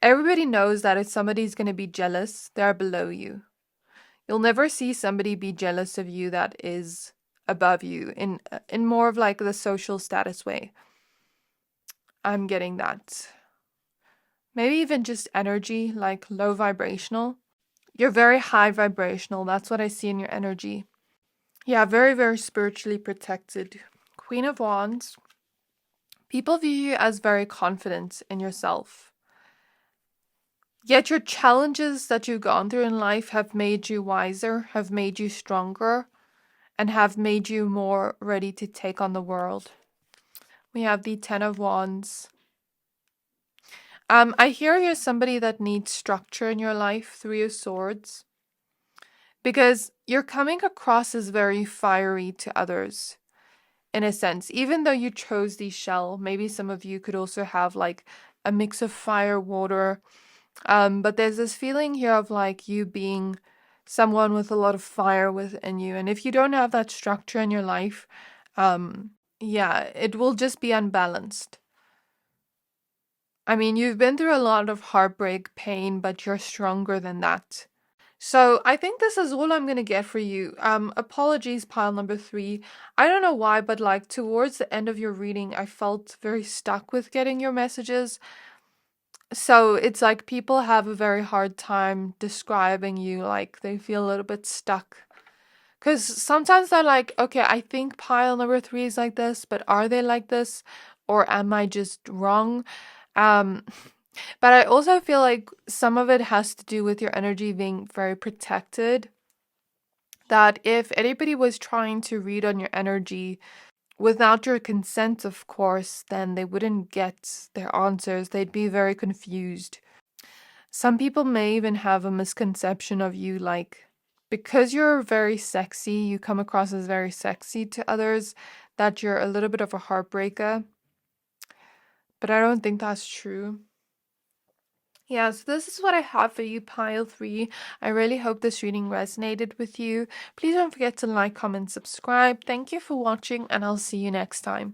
everybody knows that if somebody's going to be jealous, they're below you. You'll never see somebody be jealous of you that is above you in more of like the social status way. I'm getting that. Maybe even just energy, like low vibrational. You're very high vibrational. That's what I see in your energy. Yeah, very, very spiritually protected. Queen of Wands. People view you as very confident in yourself. Yet your challenges that you've gone through in life have made you wiser, have made you stronger, and have made you more ready to take on the world. We have the Ten of Wands. I hear you're somebody that needs structure in your life, Three of Swords, because you're coming across as very fiery to others, in a sense. Even though you chose the shell, maybe some of you could also have like a mix of fire, water. But there's this feeling here of like you being someone with a lot of fire within you. And if you don't have that structure in your life, yeah, it will just be unbalanced. I mean, you've been through a lot of heartbreak, pain, but you're stronger than that. So I think this is all I'm gonna get for you. Apologies, pile number 3. I don't know why, but like towards the end of your reading, I felt very stuck with getting your messages. So it's like people have a very hard time describing you, like they feel a little bit stuck. Because sometimes they're like, okay, I think pile number 3 is like this, but are they like this? Or am I just wrong? Um, but I also feel like some of it has to do with your energy being very protected. That if anybody was trying to read on your energy without your consent, of course, then they wouldn't get their answers. They'd be very confused. Some people may even have a misconception of you, like, because you're very sexy, you come across as very sexy to others, that you're a little bit of a heartbreaker. But I don't think that's true. Yeah, so this is what I have for you, pile 3. I really hope this reading resonated with you. Please don't forget to like, comment, subscribe. Thank you for watching, and I'll see you next time.